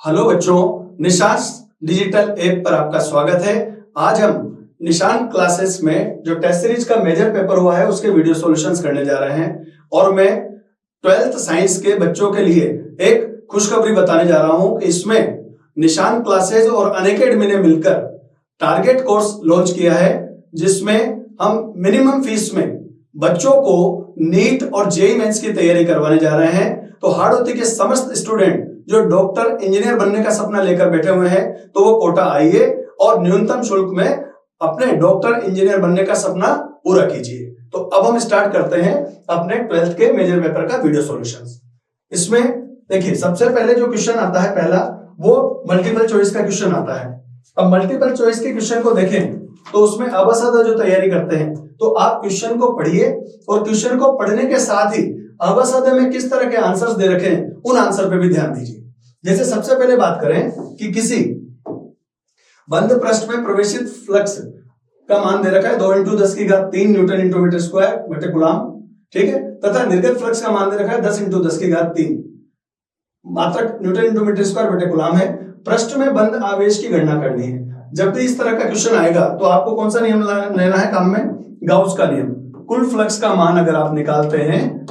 Hello बच्चों, निशान digital app पर आपका स्वागत है। आज हम निशान क्लासेस में जो टेस्ट सीरीज का मेजर पेपर हुआ है उसके वीडियो सॉल्यूशंस करने जा रहे हैं और मैं 12th साइंस के बच्चों के लिए एक खुशखबरी बताने जा रहा हूं कि इसमें निशान क्लासेस और अनअकैडमी ने मिलकर टारगेट कोर्स लॉन्च किया है, जिसमें हम मिनिमम फीस में बच्चों को नीट और जेईई मेंस की तैयारी करवाने जा रहे हैं। तो हाड़ौती के समस्त स्टूडेंट जो डॉक्टर इंजीनियर बनने का सपना लेकर बैठे हुए हैं तो वो कोटा आइए और न्यूनतम शुल्क में अपने डॉक्टर इंजीनियर बनने का सपना पूरा कीजिए। तो अब हम स्टार्ट करते हैं अपने 12th के मेजर पेपर का वीडियो सॉल्यूशंस। इसमें देखिए, सबसे पहले जो क्वेश्चन आता है पहला, वो मल्टीपल चॉइस का क्वेश्चन आता है। अब मल्टीपल चॉइस के क्वेश्चन को देखें तो उसमें अवसादा जो तैयारी करते हैं तो आप क्वेश्चन को पढ़िए और क्वेश्चन को पढ़ने के साथ ही अवसादा में किस तरह के आंसर्स दे रखे हैं उन आंसर पे भी ध्यान दीजिए। जैसे सबसे पहले बात करें कि किसी बंद पृष्ठ में प्रवेशित फ्लक्स का मान दे रखा है 2 × 10³ न्यूटन × मीटर स्क्वायर बटे कूलम, ठीक है, तथा निर्गत फ्लक्स का मान दे रखा है 10 × 10³ मात्रक न्यूटन × मीटर स्क्वायर बटे कूलम है। पृष्ठ में बंद आवेश की गणना करनी है। जब भी इस तरह का क्वेश्चन आएगा तो आपको कौन सा नियम लेना है काम में? गाउस का नियम। कुल फ्लक्स का मान अगर आप निकालते हैं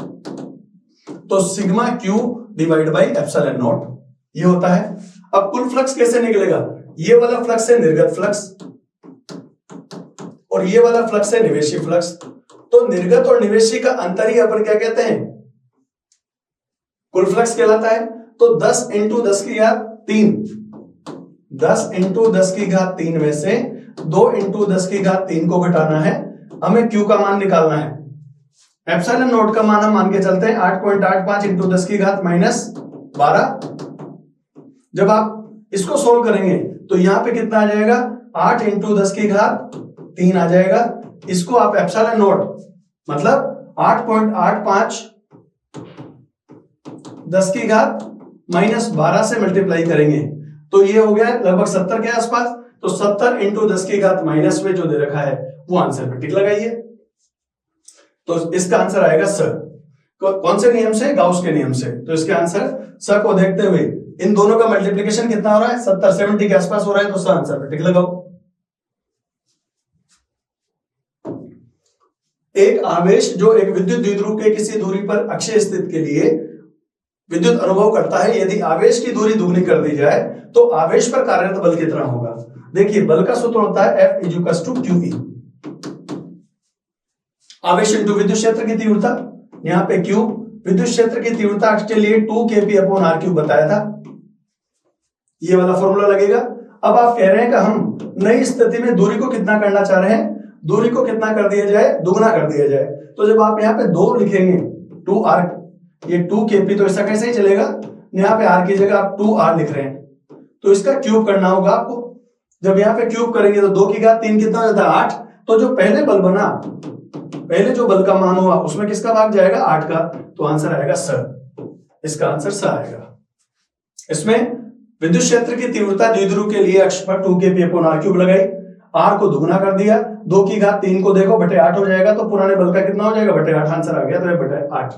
तो sigma Q divide by epsilon not ये होता है। अब कुल फ्लक्स कैसे निकलेगा? ये वाला फ्लक्स है निर्गत फ्लक्स और ये वाला फ्लक्स है निवेशी फ्लक्स। तो निर्गत और निवेशी का अंतर ही अपन क्या कहते हैं? कुल फ्लक्स कहलाता है। तो 10 × 10³ 10 × 10³ में से 2 × 10³ को घटाना है, हमें Q का मान निकालना है। एप्सिलॉन नॉट का मान हम मान के चलते हैं 8.85 × 10⁻12। जब आप इसको सोल्व करेंगे तो यहां पे कितना आ जाएगा? 8 × 10³ आ जाएगा। इसको आप एप्सिलॉन नॉट मतलब 8.85 10⁻12 से मल्टीप्लाई करेंगे तो ये हो गया लगभग 70 के आसपास। तो 70 × 10⁻- में जो दे रखा है वो आंसर पे टिक लगाइए। तो इसका आंसर आएगा स। कौन से नियम से? गाउस के नियम से। तो इसके आंसर स को देखते हुए इन दोनों का मल्टीप्लिकेशन कितना हो रहा है? 70 के आसपास हो रहा है, तो स आंसर पे टिक लगाओ। एक आवेश जो एक विद्युत द्विध्रुव के किसी दूरी पर अक्षीय स्थिति के लिए विद्युत अनुभव करता है, यदि आवेश की दूरी दुगनी कर दी जाए तो आवेश पर कार्यरत बल कितना होगा? देखिए, बल का सूत्र होता है F = QE, आवेश इंटू विद्युत क्षेत्र की तीव्रता। यहाँ पे Q विद्युत क्षेत्र की तीव्रता के लिए 2 kPr³ बताया था, ये वाला फॉर्मूला लगेगा। अब आप कह रहे हैं कि हम नई स्थिति में दूरी को कितना करना चाह रहे हैं? दूरी को कितना कर दिया जाए? दुगना कर दिया जाए। तो जब आप यहाँ पे 2 लिखेंगे 2r, ये 2 kp तो ऐसा कैसे ही चलेगा, यहाँ पे r की जगह आप 2r लिख रहे हैं तो इसका क्यूब करना होगा आपको। जब यहाँ पे क्यूब करेंगे तो 2⁵3 कितना हो जाता है? 8। तो जो पहले बल बना, पहले जो बल का मान हुआ उसमें किसका भाग जाएगा? 8 का। तो आंसर आएगा स। इसका आंसर स आएगा। इसमें विद्युत क्षेत्र की तीव्रता द्विध्रुव के लिए अक्ष पर 2 kPr³ लगाई, r को दुगना कर दिया, 2⁵3 को देखो बटे 8 हो जाएगा, तो पुराने बल का कितना हो जाएगा? बटे 8 आंसर आ गया। तो ये बटे 8।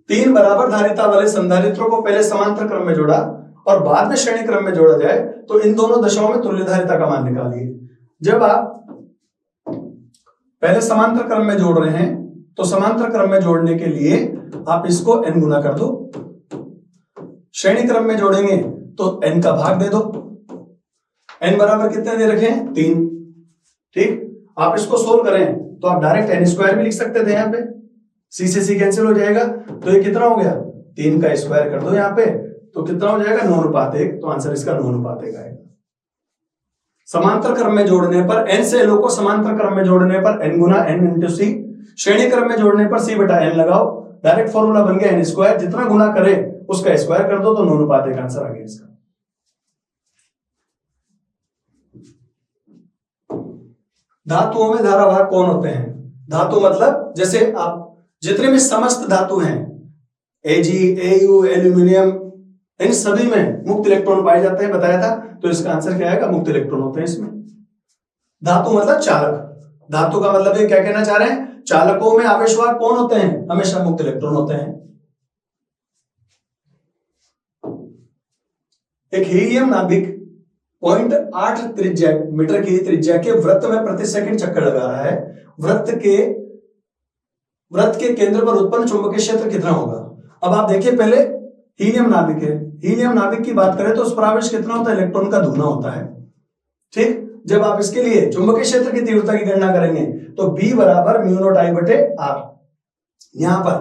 तीन बराबर धारिता वाले संधारित्रों को पहले समांतर क्रम में जोड़ा और बाद में श्रेणी क्रम में जोड़ा जाए तो इन दोनों दशाओं में तुल्य धारिता का मान निकालिए। जब आप पहले समांतर क्रम में जोड़ रहे हैं तो समांतर क्रम में जोड़ने के लिए आप इसको n गुना कर दो, श्रेणी क्रम में जोड़ेंगे तो n का भाग दे दो। n बराबर कितने दे रखे हैं? 3, ठीक। आप इसको सोल्व करें तो आप डायरेक्ट n² भी लिख सकते थे, यहाँ पे c से c कैंसिल हो जाएगा तो ये कितना हो गया? 3 का स्क्वायर कर दो यहाँ पे तो कितना हो जाएगा? 9:1। तो आंसर इसका 9:1 आएगा। समांतर क्रम में जोड़ने पर n से l को समांतर क्रम में जोड़ने पर n गुना n × c, श्रेणी क्रम में जोड़ने पर c बटा n लगाओ, डायरेक्ट फॉर्मूला बन गया n²। जितना गुना करे उसका स्क्वायर कर दो तो 9:1 आंसर आ गया इसका। धातुओं में धारावाहक कौन होते हैं? धातु मतलब जैसे आप जितने भी समस्त धातु हैं, Ag, Au, एल्यूमिनियम, इन सभी में मुक्त इलेक्ट्रॉन पाए जाते हैं, बताया था। तो इसका आंसर क्या आएगा? मुक्त इलेक्ट्रॉन होते हैं इसमें। धातु मतलब चालक। धातु का मतलब ये क्या कहना चाह रहे हैं? चालकों में आवेशवाहक कौन होते हैं? हमेशा मुक्त इलेक्ट्रॉन होते हैं। एक हीलियम नाभिक 0.8 त्रिज्या मीटर की त्रिज्या के वृत्त में प्रति सेकंड चक्कर लगा रहा है। वृत्त के केंद्र पर उत्पन्न चुंबकीय क्षेत्र कितना होगा? अब आप देखिए, पहले हीलियम नाभिक है, हीलियम नाभिक की बात करें तो उस पर आवेश कितना होता है? इलेक्ट्रॉन का दुगना होता है। ठीक, जब आप इसके लिए चुंबकीय क्षेत्र की तीव्रता की गणना करेंगे तो B बराबर म्यू नॉट I बटे R। यहां पर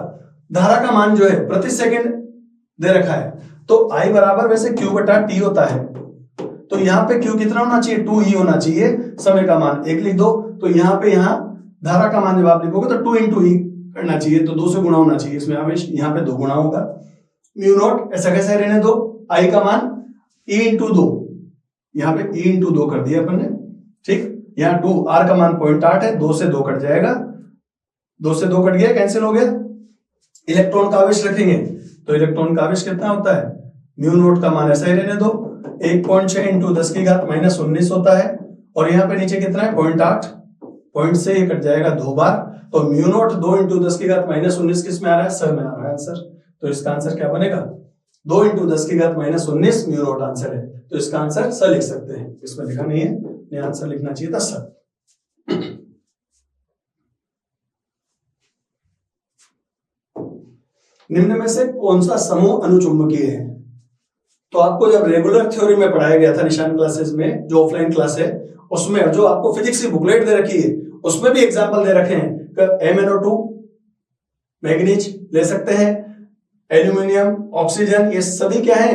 धारा का मान जो है प्रति सेकंड दे रखा है, तो I बराबर वैसे Q बटा T होता है, तो यहाँ पे Q कितना होना चाहिए? 2E होना चाहिए। समय का मान 1 लिख दो, तो यहाँ पे धारा का मान जब आप लिखोगे तो 2 into E करना चाहिए, तो 2 से गुणा होना चाहिए इसमें आवेश, यहाँ पे 2 गुणा होगा। म्यू नॉट ऐसा कैसे रहने दो, I का मान E into 2, यहाँ पे E into 2 कर दिया अपन ने। ठीक, यहाँ 2, R का मान 0.8 है, 2 से 2 कट जाएगा, 2 से 2 कट गया, कैंसिल हो गया। इलेक्ट्रॉन का आवेश रखेंगे तो इलेक्ट्रॉन का आवेश कितना होता है? म्यू नॉट का मान ऐसा ही रहने दो, 1.6 इंटू 10 की घात माइनस 19 होता है, और यहाँ पे नीचे कितना है? 0.8, पॉइंट से ये कट जाएगा 2 बार, तो म्यू नॉट 2 इंटू 10 की घात माइनस 19 किस में आ रहा है? सर में आ रहा है आंसर। तो इसका आंसर क्या बनेगा? 2 इंटू 10 की घात माइनस 19 म्यू नॉट आंसर है, तो इसका आंसर सर लिख सकते हैं। इसमें लिखा नहीं है, आंसर लिखना चाहिए था सर। निम्न में से कौन सा समूह अनुचुंबकीय है? तो आपको जब रेगुलर थ्योरी में पढ़ाया गया था निशान क्लासेस में, जो ऑफलाइन क्लास है उसमें, जो आपको फिजिक्स की बुकलेट दे रखी है उसमें भी एग्जांपल दे रखे हैं। MnO2 मैग्नीज ले सकते हैं, एल्यूमिनियम, ऑक्सीजन, ये सभी क्या है?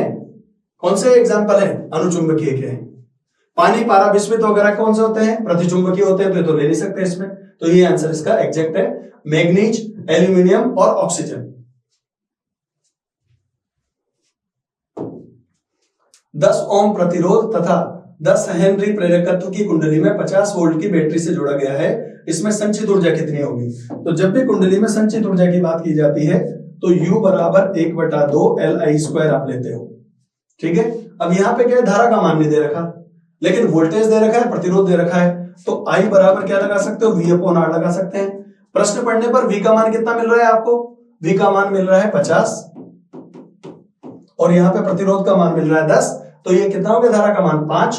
कौन से एग्जांपल है? अनुचुंबकीय के हैं। पानी, पारा, बिस्मित वगैरह कौन से होते हैं? प्रतिचुंबकीय होते हैं, तो ले नहीं सकते इसमें। तो ये आंसर इसका एग्जैक्ट है, मैग्नीज, एल्यूमिनियम और ऑक्सीजन। 10 ओम प्रतिरोध तथा 10 हेनरी प्रेरकत्व की कुंडली में 50 वोल्ट की बैटरी से जोड़ा गया है, इसमें संचित ऊर्जा कितनी होगी? तो जब भी कुंडली में संचित ऊर्जा की बात की जाती है तो U बराबर 1/2 Li² आप लेते हो। ठीक है, अब यहाँ पे क्या है? धारा का मान नहीं दे रखा, लेकिन वोल्टेज दे रखा है, प्रतिरोध दे रखा है, तो I बराबर क्या लगा सकते हो? V/R लगा सकते हैं। प्रश्न पढ़ने पर V का मान कितना मिल रहा है आपको? V का मान मिल रहा है 50, और यहाँ पे प्रतिरोध का मान मिल रहा है 10, तो ये कितना हो गया? धारा का मान 5,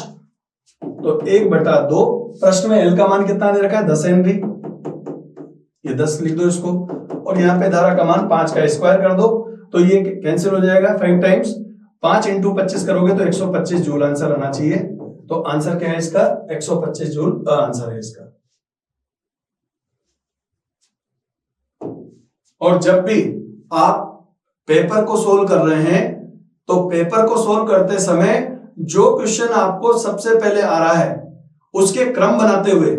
तो 1/2। प्रश्न में L का मान कितना दे रखा है? 10 हेनरी, ये 10 लिख दो इसको, और यहाँ पे धारा का मान 5 का स्क्वायर कर दो, तो ये कैंसिल हो जाएगा। 5 टाइम्स 5 इंटू 25 करोगे तो 125 जूल आंसर आना चाहिए। तो आंसर क्या है इसका? 125 जूल आंसर है इसका। और जब भी आप पेपर को सोल्व कर रहे हैं तो पेपर को सोल्व करते समय जो क्वेश्चन आपको सबसे पहले आ रहा है उसके क्रम बनाते हुए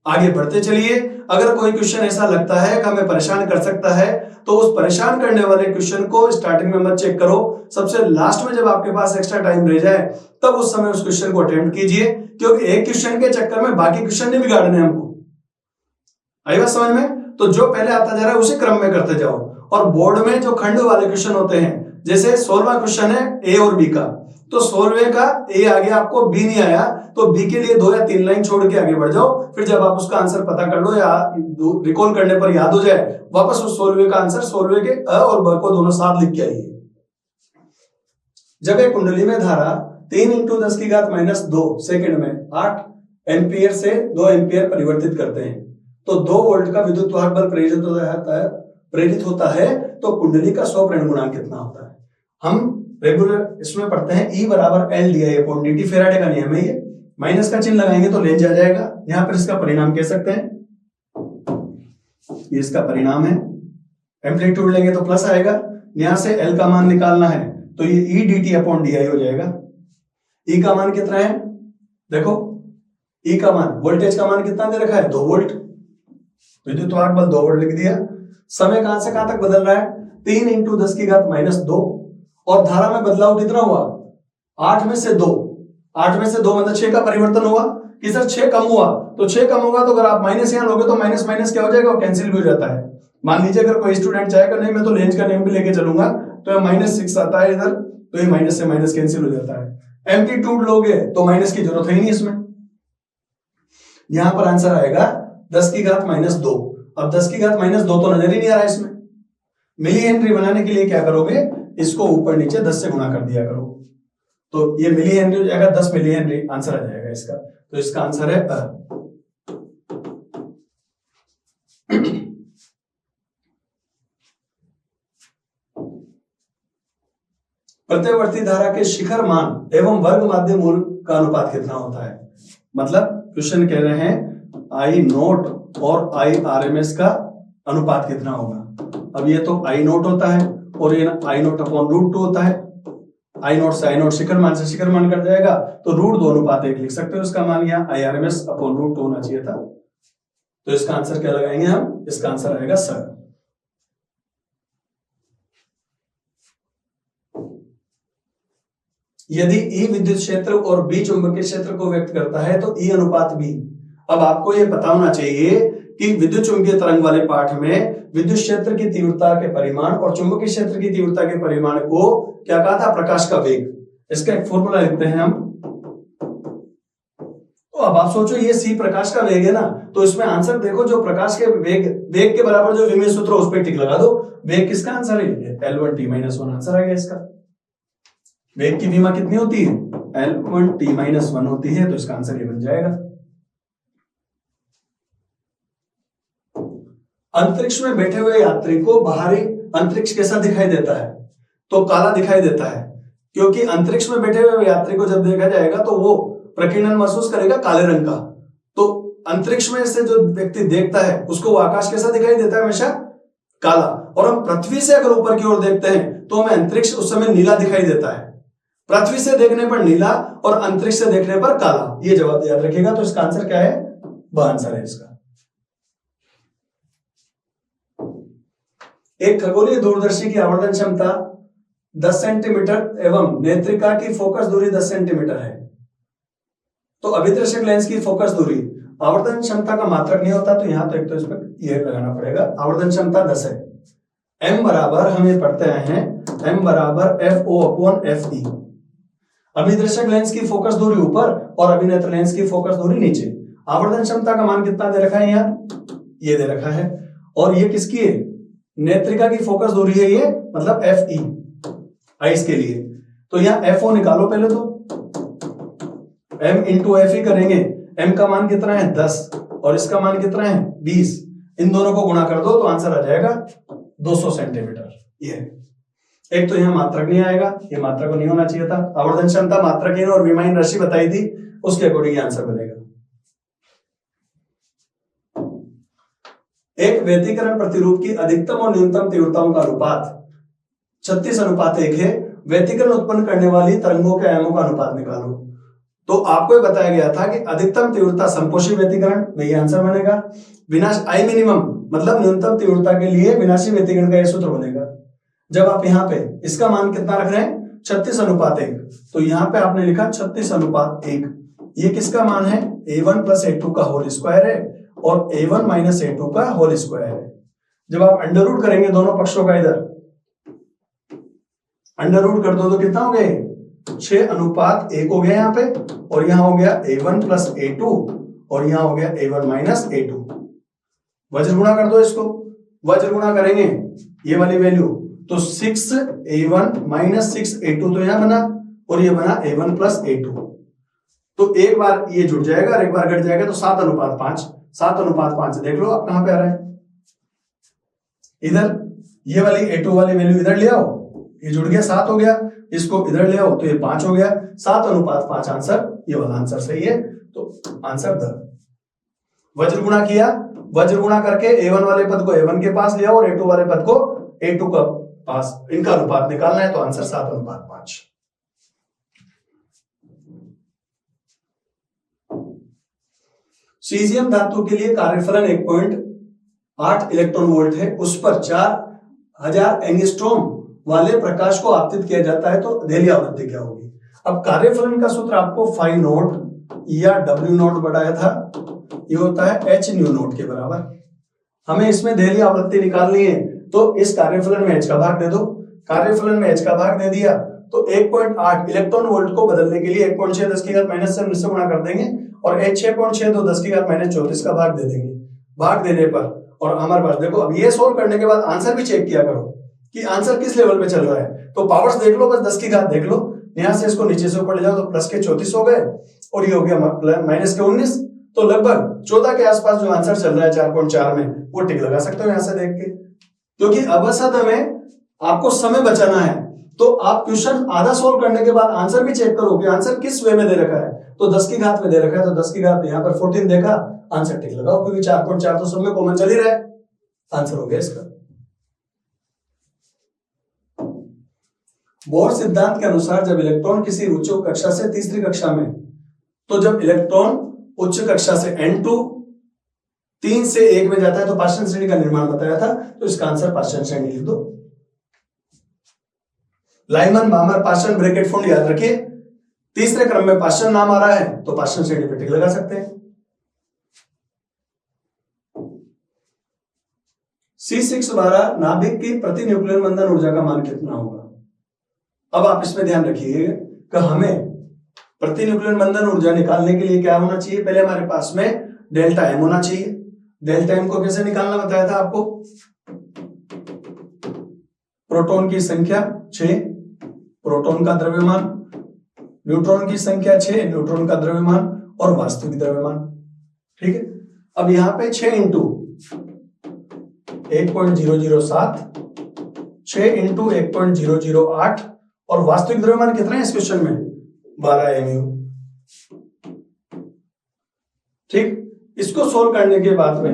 आगे बढ़ते चलिए। अगर कोई क्वेश्चन ऐसा लगता है कि हमें परेशान कर सकता है तो उस परेशान करने वाले क्वेश्चन को स्टार्टिंग में मत चेक करो, सबसे लास्ट में जब आपके पास एक्स्ट्रा टाइम रह जाए तब उस समय उस क्वेश्चन को अटेम्प्ट कीजिए, क्योंकि एक क्वेश्चन के चक्कर में बाकी क्वेश्चन नहीं बिगाड़ने हमको। आई बात समझ में? तो जो पहले आता जा रहा है उसी क्रम में करते जाओ। और बोर्ड में जो खंड वाले क्वेश्चन होते हैं, जैसे 16वां क्वेश्चन है ए और बी का, तो 16वें का ए आ गया, आपको बी नहीं आया, तो बी के लिए 2 या 3 लाइन छोड़ के आगे बढ़ जाओ। फिर जब आप उसका आंसर पता कर लो या रिकॉल करने पर याद हो जाए, वापस उस 16वें का आंसर 16वें के अ और ब को दोनों साथ लिख के आइए। जब एक कुंडली में धारा 3 इंटू 10 की घात -2 सेकंड में 8 एम्पियर से 2 एम्पियर परिवर्तित करते हैं, तो 2 वोल्ट का विद्युत वाहक बल प्रेरित होता है, तो कुंडली का 100 प्रेरण गुणांक कितना होता है? हम रेगुलर इसमें पढ़ते हैं E बराबर L/dI/dt, फेराडे का नियम है ये। माइनस का चिन्ह लगाएंगे तो रेंज आ जाएगा, यहां पर इसका परिणाम कह सकते हैं, ये इसका परिणाम है। एम्पलीट्यूड लेंगे तो प्लस आएगा, यहां से L का मान निकालना है तो ये E/dt/di हो जाएगा। E का मान कितना है? देखो E का मान, वोल्टेज का मान कितना दे रखा है? 2 वोल्ट, विद्युत वाहक बल 2 वोल्ट लिख दिया। समय कहां से कहां तक बदल रहा है? 3 इंटू 10 की घात -2, और धारा में बदलाव कितना हुआ? 8 में से 2, 8 में से 2 मतलब 6 का परिवर्तन हुआ कि सर 6 कम हुआ, तो 6 कम होगा तो अगर आप माइनस यहां लोगे तो माइनस माइनस क्या हो जाएगा? वो कैंसिल भी हो जाता है। मान लीजिए अगर कोई स्टूडेंट चाहेगा नहीं मैं तो रेंज का नेम भी लेके चलूंगा, तो -6 आता है इधर, तो ये माइनस से माइनस कैंसिल हो जाता है। एम्पलीट्यूड लोगे तो माइनस की जरूरत है ही नहीं इसमें। यहां पर आंसर आएगा 10 की घात -2। अब 10 की घात -2 तो नजर ही नहीं आ रहा है इसमें। मिली हेनरी बनाने के लिए क्या करोगे? इसको ऊपर नीचे 10 से गुणा कर दिया करो, तो ये मिली हेनरी हो जाएगा, 10 मिली हेनरी आंसर आ जाएगा इसका। तो इसका आंसर है प्रत्यवर्ती धारा के शिखर मान एवं वर्ग माध्य मूल का अनुपात कितना होता है? मतलब क्वेश्चन कह रहे हैं आई नोट और आई आरएमएस का अनुपात कितना होगा। अब ये तो आई नोट होता है और ये आई नोट अपॉन रूट 2 होता है। आई नोट से आई नोट शिखर मान से शिखर मान कट जाएगा तो रूट 2 अनुपात 1 लिख सकते हो इसका मान, या आई आरएमएस अपॉन रूट 2 होना चाहिए था। तो इसका आंसर क्या लगाएंगे हम? इसका आंसर आएगा सर। यदि ई विद्युत क्षेत्र और बी चुंबकीय क्षेत्र को व्यक्त करता है तो ई अनुपात बी। अब आपको यह पता होना चाहिए कि विद्युत चुंबकीय तरंग वाले पाठ में विद्युत क्षेत्र की तीव्रता के परिमाण और चुंबकीय क्षेत्र की तीव्रता के परिमाण को क्या कहा था? प्रकाश का वेग। इसका एक फॉर्मूला लिखते हैं हम। तो अब आप सोचो ये सी प्रकाश का वेग है ना, तो इसमें आंसर देखो जो प्रकाश के वेग के बराबर जो विमेय सूत्र उस पर टिक लगा दो। वेग किसका आंसर है? L1t-1 आंसर आ गया इसका। वेग की विमा कितनी होती है? L1t-1 होती है, तो इसका आंसर ये बन जाएगा। अंतरिक्ष में बैठे हुए यात्री को बाहरी अंतरिक्ष कैसा दिखाई देता है? तो काला दिखाई देता है, क्योंकि अंतरिक्ष में बैठे हुए यात्री को जब देखा जाएगा तो वो प्रकीर्णन महसूस करेगा काले रंग का। तो अंतरिक्ष में से जो व्यक्ति देखता है उसको वो आकाश कैसा दिखाई देता है? हमेशा काला। और हम पृथ्वी से अगर ऊपर की ओर देखते हैं तो हमें अंतरिक्ष उस समय नीला दिखाई देता है। पृथ्वी से देखने पर नीला और अंतरिक्ष से देखने पर काला। ये जवाब याद रखिएगा। तो इसका आंसर क्या है? ब आंसर है इसका। एक खगोलीय दूरदर्शी की आवर्धन क्षमता 10 सेंटीमीटर एवं नेत्रिका की फोकस दूरी 10 सेंटीमीटर है। तो अभिदर्शक लेंस की फोकस दूरी आवर्धन क्षमता का मात्रक नहीं होता, तो यहां तो एक तो इस पर ये लगाना पड़ेगा। आवर्धन क्षमता 10 है। m बराबर हम ये पढ़ते आए हैं, m बराबर FO अपॉन FE। अभिदर्शक लेंस की फोकस दूरी ऊपर और अभिनेत्र लेंस की फोकस दूरी नीचे। आवर्धन क्षमता का मान कितना दे रखा है? यहाँ ये दे रखा है। और ये किसकी है? नेत्रिका की फोकस दूरी है ये, मतलब FE आइस के लिए। तो यहाँ FO निकालो पहले तो, m इंटू FE करेंगे। m का मान कितना है? 10 और इसका मान कितना है? 20। इन दोनों को गुणा कर दो तो आंसर आ जाएगा 200 सेंटीमीटर। ये एक तो यहाँ मात्रक नहीं आएगा, ये मात्रक को नहीं होना चाहिए था। आवर्धन क्षमता मात्रक और विमाहीन राशि बताई थी, उसके अकॉर्डिंग आंसर बनेगा। एक व्यतिकरण प्रतिरूप की अधिकतम और न्यूनतम तीव्रताओं का अनुपात 36:1 है। व्यतिकरण उत्पन्न करने वाली तरंगों के आयामों का अनुपात निकालो। तो आपको ये बताया गया था कि अधिकतम तीव्रता संपोषी व्यतिकरण में ये आंसर बनेगा। विनाश आई मिनिमम मतलब न्यूनतम तीव्रता के लिए विनाशी व्यतिकरण का यह सूत्र बनेगा। जब आप यहाँ पे इसका मान कितना रख रहे हैं? 36:1, तो यहाँ पे आपने लिखा 36:1। ये किसका मान है? A1 + A2 का होल स्क्वायर है और A1 - A2 का होल स्क्वायर है। जब आप अंडर रूट करेंगे दोनों पक्षों का, इधर अंडर रूट कर दो तो कितना हो गया? 6:1 हो गया यहाँ पे, और यहाँ हो गया A1 + A2 और यहाँ हो गया A1 - A2। वज्र गुणा कर दो इसको। वज्र गुणा करेंगे ये वाली वैल्यू तो 6A1 - 6A2 तो यहां बना, और ये बना A1 + A2। तो एक बार ये जुड़ जाएगा और एक बार घट जाएगा, तो 7:5। 7:5 देख लो आप कहां पे आ रहा है। इधर ये वाली A2 वाली वैल्यू इधर ले आओ, ये जुड़ गया 7 हो गया। इसको इधर ले आओ तो ये 5 हो गया। 7:5 आंसर, ये वाला आंसर सही है। तो आंसर द। वज्र गुणा किया, वज्र गुणा करके A1 वाले पद को A1 के पास ले आओ और A2 वाले पद को A2 का पास, इनका अनुपात निकालना है, तो आंसर 7:5। सीजियम धातु के लिए कार्यफलन 1.8 इलेक्ट्रॉन वोल्ट है। उस पर 4000 एंगस्ट्रॉम वाले प्रकाश को आपतित किया जाता है, तो देहली आवृत्ति क्या होगी? अब कार्यफलन का सूत्र आपको फाई नोट या W नोट बढ़ाया था, ये होता है h न्यू नोट के बराबर। हमें इसमें देहली आवृत्ति निकालनी है, तो इस कार्यफलन में h का भाग दे दो। कार्यफलन में h का भाग दे दिया तो 1.8 इलेक्ट्रॉन वोल्ट को बदलने के लिए 1.6 10 की घात माइनस से इससे गुणा कर देंगे और 6.6 तो 10 की घात माइनस 34 का भाग दे देंगे। भाग देने पर और हमारे पास देखो, अब ये सोल्व करने के बाद आंसर भी चेक किया करो कि आंसर किस लेवल पे चल रहा है। तो पावर्स देख लो, बस 10 की घात देख लो, यहां से इसको नीचे से ऊपर ले जाओ तो प्लस के 34 हो गए और ये हो गया माइनस के 19। तो लगभग 14 के आसपास जो आंसर चल रहा है 4.4 में, वो टिक लगा सकते हो यहां से देख के। क्योंकि अवसत में आपको समय बचाना है, तो आप क्वेश्चन आधा सोल्व करने के बाद आंसर भी चेक करो कि आंसर किस वे में दे रखा है। तो 10 की घात में दे रखा है तो 10 की घात यहाँ पर 14 देखा, आंसर टिक लगाओ, क्योंकि 4.4 तो सब में कॉमन चल ही रहा है, आंसर हो गया इसका। बोर सिद्धांत के अनुसार जब इलेक्ट्रॉन किसी उच्च कक्षा से तीसरी कक्षा में, तो जब इलेक्ट्रॉन उच्च कक्षा से N2 3 से 1 में जाता है तो पाषाण श्रेणी का निर्माण बताया था, तो इसका आंसर पाषाण श्रेणी लिख दो। लाइमन बामर पाषाण ब्रैकेट फुंड याद रखिए, तीसरे क्रम में पाषाण नाम आ रहा है तो पाषाण श्रेणी पे टिक लगा सकते हैं। C6 12 नाभिक की प्रति न्यूक्लियर बंधन ऊर्जा का मान कितना होगा। अब आप इसमें ध्यान रखिए कि हमें प्रति न्यूक्लियर बंधन ऊर्जा निकालने के लिए क्या होना चाहिए, पहले हमारे पास में डेल्टा एम होना चाहिए। डेल्टा एम को कैसे निकालना बताया था आपको, प्रोटॉन की संख्या 6, प्रोटॉन का द्रव्यमान, न्यूट्रॉन की संख्या 6, न्यूट्रॉन का द्रव्यमान और वास्तविक द्रव्यमान। ठीक है, अब यहां पे 6 इंटू 1.007, 6 इंटू 1.008 और वास्तविक द्रव्यमान कितना है इस क्वेश्चन में 12 mu। ठीक, इसको सोल्व करने के बाद में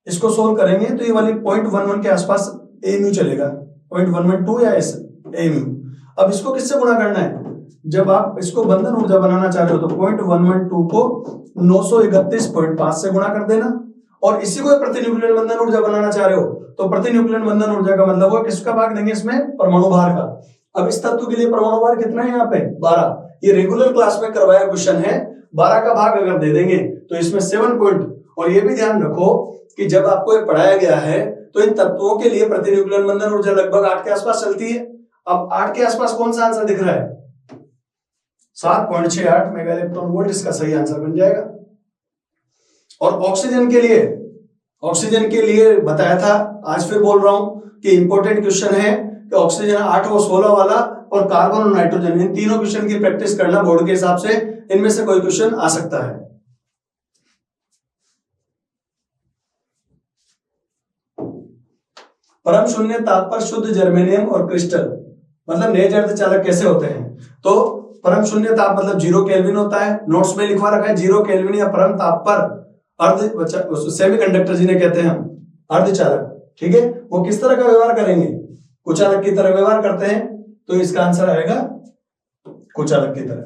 इसको सोल्व करेंगे तो ये वाली 0.11 के आसपास mu चलेगा, 0.112 या mu। अब इसको किससे गुणा करना है, जब आप इसको बंधन ऊर्जा बनाना चाह रहे हो तो 0.112 को 931.5 से गुणा कर देना, और इसी को प्रति न्यूक्लियर बंधन ऊर्जा बनाना चाह रहे हो तो प्रति न्यूक्लियर बंधन ऊर्जा का मतलब हुआ किसका भाग देंगे इसमें, परमाणु भार का। अब इस तत्व के लिए परमाणु भार कितना है यहाँ पे 12, ये रेगुलर क्लास में करवाया क्वेश्चन है, 12 का भाग अगर दे देंगे तो इसमें 7 पॉइंट। और ये भी ध्यान रखो कि जब आपको ये पढ़ाया गया है तो इन तत्वों के लिए प्रति न्यूक्लियर बंधन ऊर्जा लगभग 8 के आसपास चलती है। अब 8 के आसपास कौन सा आंसर दिख रहा है, 7.68 मेगा इलेक्ट्रॉन वोल्ट इसका सही आंसर बन जाएगा। और ऑक्सीजन के लिए बताया था, आज फिर बोल रहा हूं कि इंपॉर्टेंट क्वेश्चन है कि ऑक्सीजन 8 और 16 वाला और कार्बन और नाइट्रोजन, इन तीनों क्वेश्चन की प्रैक्टिस करना बोर्ड के हिसाब से, इनमें से कोई क्वेश्चन आ सकता है। परम शून्य ताप पर शुद्ध जर्मेनियम और क्रिस्टल मतलब नेज अर्धचालक कैसे होते हैं, तो परम शून्य ताप मतलब 0 केल्विन होता है, नोट्स में लिखवा रखा है 0 केल्विन या परम ताप पर सेमीकंडक्टर जिन्हें कहते हैं हम अर्धचालक। ठीक है, वो किस तरह का व्यवहार करेंगे, कुचालक की तरह व्यवहार करते हैं, तो इसका आंसर आएगा कुचालक की तरह।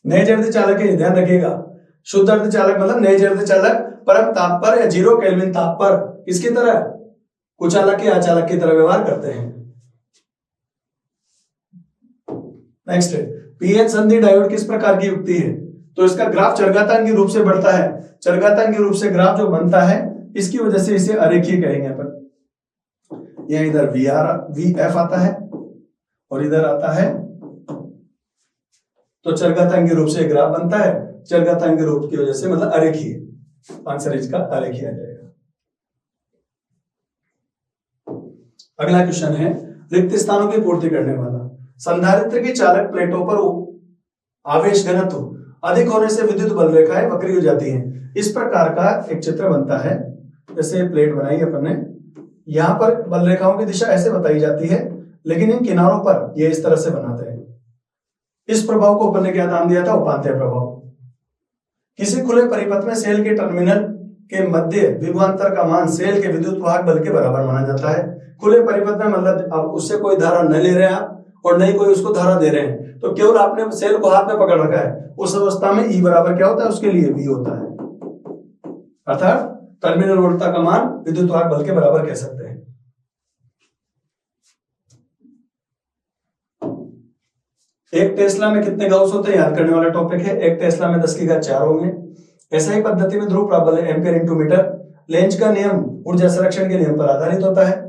नेज अर्धचालक है, ध्यान रखिएगा, शुद्ध अर्धचालक मतलब नेज अर्धचालक परम ताप पर या 0 केल्विन ताप पर किसकी तरह, कुचालक या अचालक की तरह व्यवहार करते हैं। नेक्स्ट, पीएच संधि डायोड किस प्रकार की युक्ति है, तो इसका ग्राफ चरघातांकी रूप से बढ़ता है, चरघातांकी रूप से ग्राफ जो बनता है इसकी वजह से इसे अरेखीय कहेंगे अपन। यह इधर VF आता है और इधर आता है, तो चरघातांकी रूप से ग्राफ बनता है, चरघातांकी रूप की वजह से मतलब अरेखीय, आंसर इसका अरेखीय आ जाएगा। अगला क्वेश्चन है रिक्त स्थानों की पूर्ति करने वाला। संधारित्र की चालक प्लेटों पर आवेश घनत्व अधिक होने से विद्युत बल रेखाएं वक्री हो जाती हैं। इस प्रकार का एक चित्र बनता है, जैसे प्लेट बनाई अपन ने, यहाँ पर बल रेखाओं की दिशा ऐसे बताई जाती है, लेकिन इन किनारों पर ये इस तरह से बनाते हैं। इस प्रभाव को अपन ने क्या नाम दिया था, उपांत्य प्रभाव। किसी खुले परिपथ में सेल के टर्मिनल के मध्य विभवांतर का मान सेल के विद्युत वाहक बल के बराबर माना जाता है। खुले परिपथ में मतलब अब उससे कोई धारा न ले रहे हैं आप और नहीं कोई उसको धारा दे रहे हैं, तो केवल आपने सेल को हाथ में पकड़ रखा है, उस अवस्था में E बराबर क्या होता है, उसके लिए V होता है, अर्थात टर्मिनल वोल्टता का मान विद्युत वाहक बल के बराबर कह सकते हैं। एक टेस्ला में कितने गाउस होते हैं, याद करने वाला टॉपिक है। एक टेस्ला में 10 की घात 4 होंगे। ऐसा ही पद्धति में ध्रुव प्रबल है एम्पियर इंटू मीटर। लेंज का नियम ऊर्जा संरक्षण के नियम पर आधारित होता है।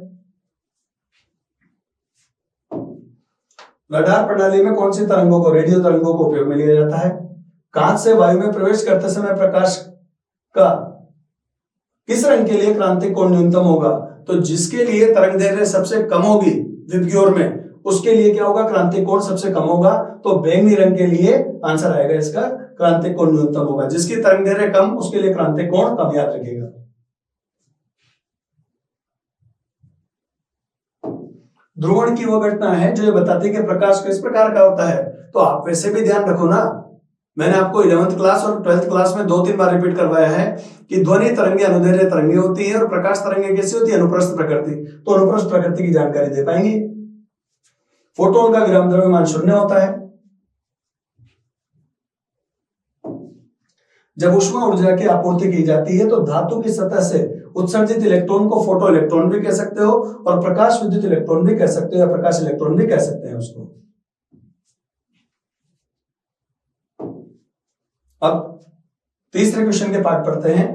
रडार प्रणाली में कौन सी तरंगों को, रेडियो तरंगों को उपयोग में लिया जाता है। कांच से वायु में प्रवेश करते समय प्रकाश का किस रंग के लिए क्रांतिक कोण न्यूनतम होगा, तो जिसके लिए तरंग दैर्घ्य सबसे कम होगी विबग्योर में, उसके लिए क्या होगा, क्रांतिक कोण सबसे कम होगा। तो बैंगनी रंग के लिए आंसर आएगा इसका क्रांतिक कोण न्यूनतम होगा। जिसकी तरंग दैर्घ्य कम उसके लिए क्रांतिक कोण कम, याद रखिएगा। ध्रुवण की वो घटना है जो ये बताती है कि प्रकाश किस प्रकार का होता है। तो आप वैसे भी ध्यान रखो ना, मैंने आपको 11th क्लास और 12th क्लास में 2-3 बार रिपीट करवाया है कि ध्वनि तरंगे अनुदैर्घ्य तरंगे होती है और प्रकाश तरंगे कैसी होती है, अनुप्रस्थ प्रकृति। तो अनुप्रस्थ प्रकृति की जानकारी दे पाएंगे। फोटोन का विराम द्रव्यमान 0 होता है। जब ऊष्मा ऊर्जा की आपूर्ति की जाती है तो धातु की सतह से उत्सर्जित इलेक्ट्रॉन को फोटो इलेक्ट्रॉन भी कह सकते हो और प्रकाश विद्युत इलेक्ट्रॉन भी कह सकते हो या प्रकाश इलेक्ट्रॉन भी कह सकते हैं उसको। अब तीसरे क्वेश्चन के पार्ट पढ़ते हैं।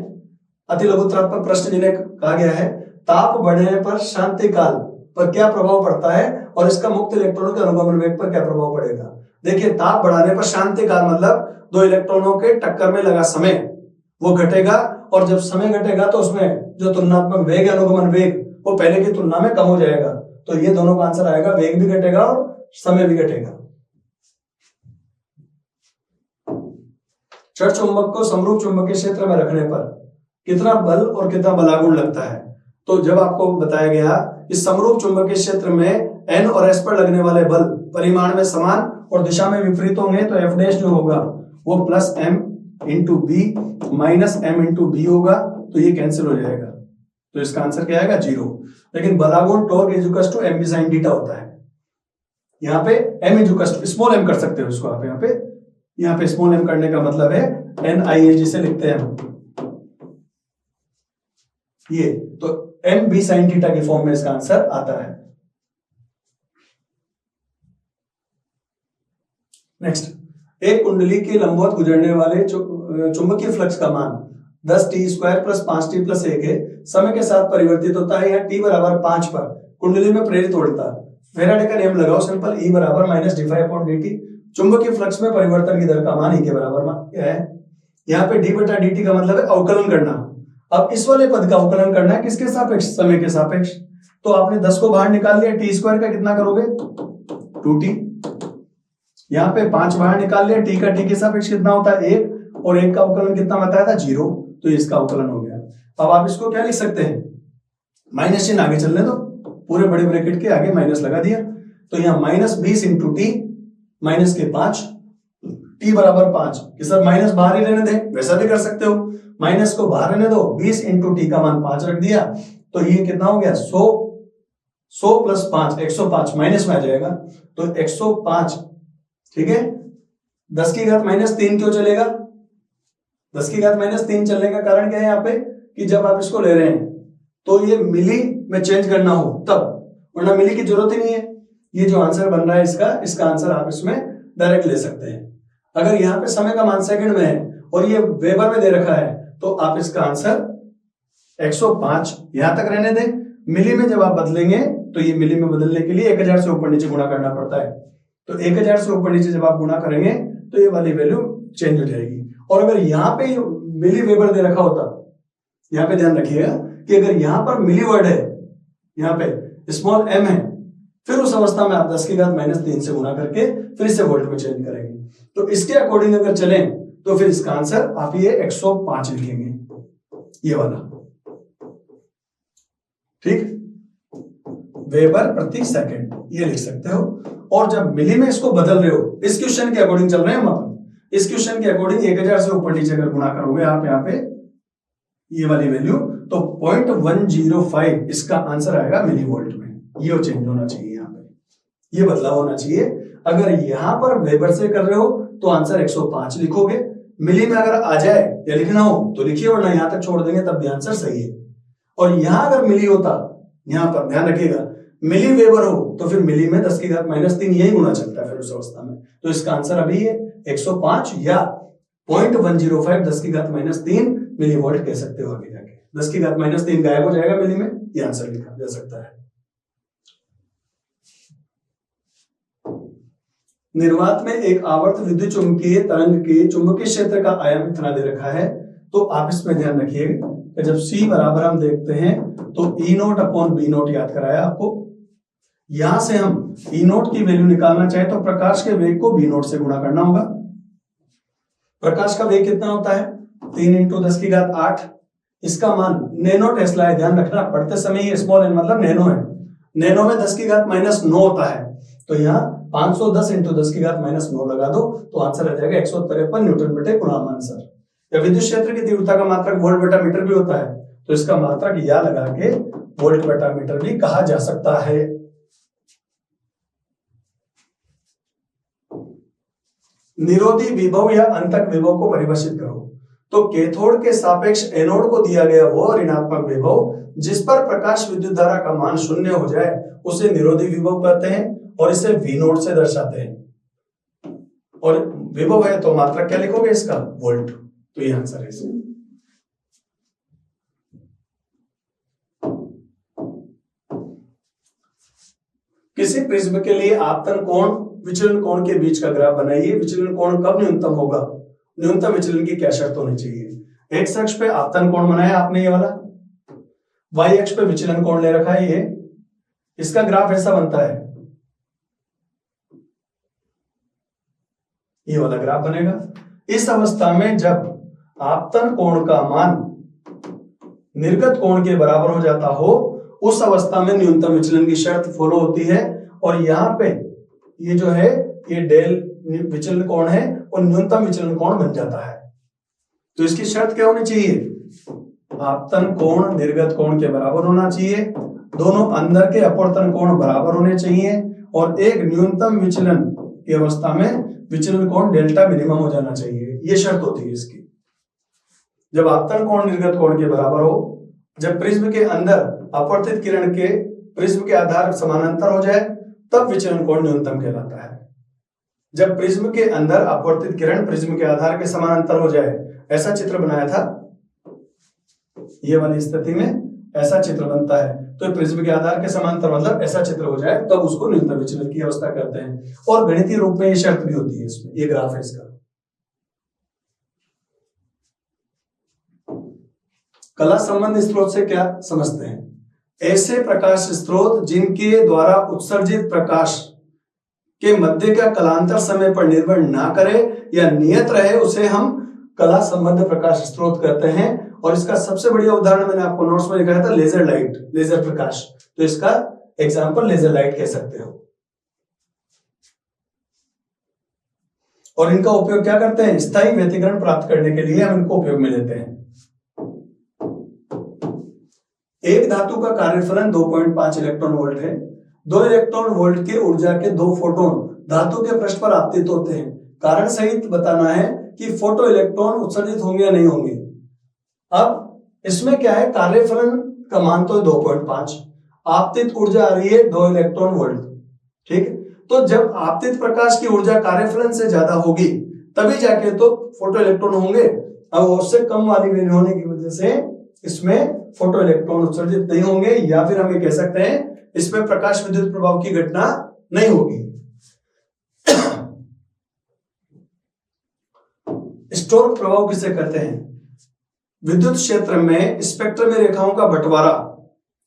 अति लघुत्रात्मक प्रश्न जिन्हें कहा गया है, ताप बढ़ने पर शांति काल पर क्या प्रभाव पड़ता है और इसका मुक्त इलेक्ट्रॉन के अनुगमन वेग पर क्या प्रभाव पड़ेगा। देखिए, ताप बढ़ाने पर शांति काल मतलब दो इलेक्ट्रॉनों के टक्कर में लगा समय वो घटेगा, और जब समय घटेगा तो उसमें जो तुलनात्मक वेग अनुगमन वेग वो पहले की तुलना में कम हो जाएगा। तो ये दोनों का आंसर आएगा, वेग भी घटेगा और समय भी घटेगा। जड़ चुंबक को समरूप चुंबकीय क्षेत्र में रखने पर कितना बल और कितना बलागुण लगता है। तो जब आपको बताया गया कि समरूप चुंबकीय क्षेत्र में N और S पर लगने वाले बल परिमाण में समान और दिशा में विपरीत होंगे, तो F डैश जो होगा वो plus M into B minus M into B होगा, तो ये कैंसिल हो जाएगा। तो इसका आंसर क्या आएगा, 0। लेकिन बलागुण torque is equal to M B sine theta होता है। यहाँ पे m is equal to small m कर सकते हो उसको आप, यहाँ पे स्मॉल m करने का मतलब है NIL जिसे लिखते हैं हम ये, तो एम बी साइन थीटा के फॉर्म में इसका आंसर आता है। नेक्स्ट, एक कुंडली के लंबवत गुजरने वाले चुंबकीय फ्लक्स का मान 10t² प्लस 5t प्लस 1 है, समय के साथ परिवर्तित होता है। यहाँ t बराबर 5 पर कुंडली में प्रेरित उड़ता फैराडे का नियम लगाओ सिंपल, E बराबर माइनस d∅/dt। चुंबकीय फ्लक्स में परिवर्तन की दर का मान E के बराबर क्या है। यहाँ पे d/dt का मतलब है अवकलन करना। अब इस वाले पद का अवकलन करना है किसके सापेक्ष, समय के सापेक्ष। तो आपने 10 को बाहर निकाल लिया, t² का कितना करोगे 2t। यहाँ पे 5 बाहर निकाल लिया, t का t के सापेक्ष कितना होता है 1, और 1 का अवकलन कितना बताया था 0, तो इसका अवकलन हो गया। अब आप इसको क्या लिख सकते हैं, माइनस चिन्ह आगे चलने दो, पूरे बड़े ब्रैकेट के आगे माइनस लगा दिया, तो यहाँ -20 इंटू टी माइनस के 5, टी बराबर 5 कि सर माइनस बाहर ही रहने दे, वैसा भी कर सकते हो, माइनस को बाहर रहने दो, 20 इंटू टी का मान 5 रख दिया, तो ये कितना हो गया 100 प्लस 5 105 माइनस में आ जाएगा, तो 105 ठीक है। 10 की घात -3 क्यों चलेगा, 10 की घात -3 चलने का कारण क्या है यहाँ पे कि जब आप इसको ले रहे हैं तो ये मिली में चेंज करना हो तब, वरना मिली की जरूरत ही नहीं है। ये जो आंसर बन रहा है इसका आंसर आप इसमें डायरेक्ट ले सकते हैं। अगर यहाँ पे समय का मान सेकंड में है और ये वेबर में दे रखा है तो आप इसका आंसर 105 यहां तक रहने दें। मिली में जब आप बदलेंगे तो ये मिली में बदलने के लिए 1000 से ऊपर नीचे गुणा करना पड़ता है, तो 1000 से ऊपर नीचे जब आप गुणा करेंगे तो ये वाली वैल्यू चेंज हो जाएगी। और अगर यहाँ पे मिली वेबर दे रखा होता, यहाँ पे ध्यान रखिएगा कि अगर यहाँ पर मिली वर्ड है, यहाँ पे स्मॉल m है, फिर उस अवस्था में आप 10 की घात -3 से गुणा करके फिर इसे वोल्ट में चेंज करेंगे। तो इसके अकॉर्डिंग अगर चलें तो फिर इसका आंसर आप ये 105 लिखेंगे, ये वाला, ठीक, वेबर प्रति सेकंड ये लिख सकते हो। और जब मिली में इसको बदल रहे हो, इस क्वेश्चन के अकॉर्डिंग चल रहे हैं हम अपन, इस क्वेश्चन के अकॉर्डिंग 1000 से ऊपर नीचे अगर गुणा करोगे आप यहाँ पे ये वाली वैल्यू, तो 0.105 इसका आंसर आएगा मिली वोल्ट में। ये चेंज होना चाहिए, यहाँ पे ये बदलाव होना चाहिए। अगर यहां पर वेबर से कर रहे हो तो आंसर 105 लिखोगे, मिली में अगर आ जाए या लिखना हो तो लिखिए, वरना यहां तक छोड़ देंगे तब भी आंसर सही है। और यहां अगर मिली होता, यहां पर ध्यान रखिएगा मिली वेबर हो तो फिर मिली में 10 की घात -3 यही गुना चलता है फिर उस अवस्था में, तो इसका आंसर अभी है 105 या 0.105 10 की घात -3 मिली वोल्ट कह सकते हो। आगे जाके 10 की घात -3 गायब हो जाएगा मिली में, ये आंसर लिखा जा सकता है। निर्वात में एक आवर्त विद्युत चुंबकीय तरंग के चुंबकीय क्षेत्र का आयाम इतना दे रखा है, तो आप इसमें ध्यान रखिएगा कि जब C बराबर हम देखते हैं तो E0 अपॉन B0 याद कराया आपको। यहां से हम E0 की वैल्यू निकालना चाहे तो प्रकाश के वेग को B0 से गुणा करना होगा। प्रकाश का वेग कितना होता है? 3 × 10⁸ इसका मान नैनो टेस्ला है। ध्यान रखना, पढ़ते समय ही स्मॉल n मतलब नैनो है। नैनो में 10⁻⁻9 होता है, तो यहाँ 510 × 10⁻⁹ लगा दो तो आंसर आ जाएगा 153 न्यूटन बटे कूलम्ब आंसर। या विद्युत क्षेत्र की तीव्रता का मात्रक वोल्ट बटा मीटर भी होता है, तो इसका मात्रक या लगा के वोल्ट बटा मीटर भी कहा जा सकता है। निरोधी विभव या अंतक विभव को परिभाषित करो। तो कैथोड के सापेक्ष एनोड को दिया गया वो ऋणात्मक विभव जिस पर प्रकाश विद्युत धारा का मान 0 हो जाए उसे निरोधी विभव कहते हैं और इसे V0 से दर्शाते हैं। और विभव है तो मात्रक क्या लिखोगे इसका? वोल्ट। तो ये आंसर है इसमें। किसी प्रिज्म के लिए आपतन कोण विचलन कोण के बीच का ग्राफ बनाइए। विचलन कोण कब न्यूनतम होगा? न्यूनतम विचलन की क्या शर्त होनी चाहिए? एक्स अक्ष पे आपतन कोण बनाया आपने ये वाला, वाई अक्ष पे विचलन कोण ले रखा है ये, इसका ग्राफ ऐसा बनता है, ये वाला ग्राफ बनेगा। इस अवस्था में जब आपतन कोण का मान निर्गत कोण के बराबर हो जाता हो उस अवस्था में न्यूनतम विचलन की शर्त फॉलो होती है। और यहां पे ये जो है ये डेल विचलन कोण है और न्यूनतम विचलन कोण बन जाता है। तो इसकी शर्त क्या होनी चाहिए? आपतन कोण निर्गत कोण के बराबर होना चाहिए, दोनों अंदर के अपवर्तन कोण बराबर होने चाहिए और एक न्यूनतम विचलन की अवस्था में विचलन कोण डेल्टा मिनिमम हो जाना चाहिए। ये शर्त होती है इसकी। जब आपतन कोण निर्गत कोण के बराबर हो, जब प्रिज्म के अंदर अपवर्तित किरण के प्रिज्म के आधार समानांतर हो जाए तब विचलन कोण न्यूनतम कहलाता है। जब प्रिज्म के अंदर अपवर्तित किरण प्रिज्म के आधार के समानांतर हो जाए, ऐसा चित्र बनाया था, ये वाली स्थिति में ऐसा चित्र बनता है तो प्रिज्म के आधार के समांतर मतलब ऐसा चित्र हो जाए तब उसको न्यूनतम विचलन की अवस्था कहते हैं। और गणितीय रूप में ये शर्त भी होती है इसमें। ये ग्राफ है इसका। कला संबंध स्रोत से क्या समझते हैं? ऐसे प्रकाश स्रोत जिनके द्वारा उत्सर्जित प्रकाश के मध्य का कलांतर समय पर निर्भर ना करे या नियत रहे उसे हम कला संबंध प्रकाश स्रोत कहते हैं। और इसका सबसे बढ़िया उदाहरण मैंने आपको नोट्स में दिखाया था, लेजर लाइट, लेजर प्रकाश। तो इसका एग्जाम्पल लेजर लाइट कह सकते हो। और इनका उपयोग क्या करते हैं? स्थायी व्यतिकरण प्राप्त करने के लिए हम इनको उपयोग में लेते हैं। एक धातु का कार्यफलन 2.5 इलेक्ट्रॉन वोल्ट है। 2 इलेक्ट्रॉन वोल्ट के ऊर्जा के 2 फोटोन धातु के पृष्ठ पर आपतित होते हैं। कारण सहित बताना है कि फोटो इलेक्ट्रॉन उत्सर्जित होंगे या नहीं होंगे। अब इसमें क्या है, कार्यफलन का मान तो 2.5, आपतित ऊर्जा आ रही है 2 इलेक्ट्रॉन वोल्ट। ठीक है, तो जब आपतित प्रकाश की ऊर्जा कार्यफलन से ज्यादा होगी तभी जाके तो फोटो इलेक्ट्रॉन होंगे। अब उससे कम वाली वैल्यू होने की वजह से इसमें फोटो इलेक्ट्रॉन उत्सर्जित नहीं होंगे, या फिर हम ये कह सकते हैं इसमें प्रकाश विद्युत प्रभाव की घटना नहीं होगी। स्टोक्स प्रभाव किसे कहते हैं? विद्युत क्षेत्र में स्पेक्ट्रम में रेखाओं का बंटवारा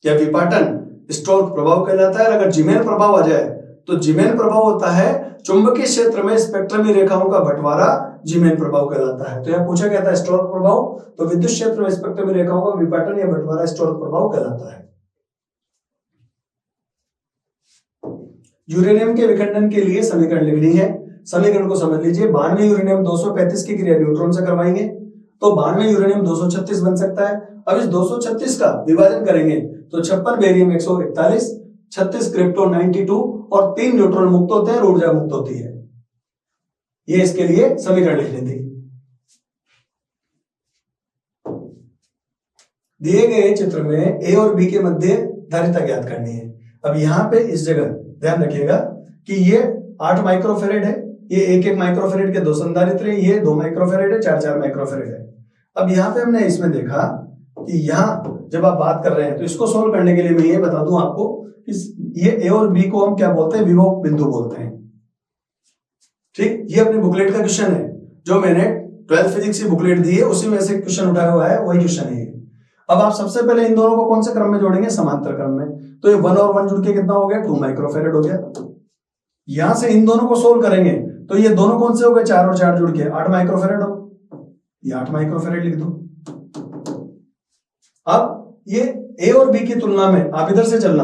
या विपाटन स्टोक्स प्रभाव कहलाता है। अगर जीमेन प्रभाव आ जाए तो जीमेन प्रभाव होता है चुंबकीय क्षेत्र में स्पेक्ट्रम में रेखाओं का बंटवारा, जीमेन प्रभाव कहलाता है। तो यह पूछा गया था स्टोक्स प्रभाव, तो विद्युत क्षेत्र में स्पेक्ट्रम में रेखाओं का विपाटन या बंटवारा स्टोक्स प्रभाव कहलाता है। यूरेनियम के विखंडन के लिए समीकरण लिखनी है। समीकरण को समझ लीजिए। 92 यूरेनियम 235 की क्रिया न्यूट्रॉन से करवाएंगे तो 92 यूरेनियम 236 बन सकता है। अब इस 236 का विभाजन करेंगे तो 56 बेरियम 141, 36 क्रिप्टोन 92 और 3 न्यूट्रॉन मुक्त होते हैं और ऊर्जा मुक्त होती है। ये इसके लिए समीकरण लिखनी थी। दिए गए चित्र में ए और बी के मध्य धारिता ज्ञात करनी है। अब यहां पे इस जगह ध्यान रखिएगा कि ये 8 माइक्रोफेरेड है, ये 1 माइक्रोफेरेड के 2 संधारित्र है, ये 2 माइक्रोफेरेड है, 4 माइक्रोफेरेड है। अब यहाँ पे हमने इसमें देखा कि यहाँ जब आप बात कर रहे हैं तो इसको सोल्व करने के लिए मैं ये बता दूं आपको कि ये ए और बी को हम क्या बोलते हैं? विभव बिंदु बोलते हैं। ठीक, ये अपनी बुकलेट का क्वेश्चन है जो मैंने 12th फिजिक्स की बुकलेट दी है, उसी में से क्वेश्चन उठाया हुआ है, वही क्वेश्चन है। अब आप सबसे पहले इन दोनों को कौन से क्रम में जोड़ेंगे? समांतर क्रम में। तो ये 1 और 1 जुड़ के कितना हो गया? 2 माइक्रोफेरेड हो गया। यहां से इन दोनों को सोल्व करेंगे तो ये दोनों कौन से हो गए? 4 और 4 जुड़ के 8 माइक्रोफेरेड हो, ये 8 माइक्रोफेरेड लिख दो। अब ये ए और बी की तुलना में आप इधर से चलना,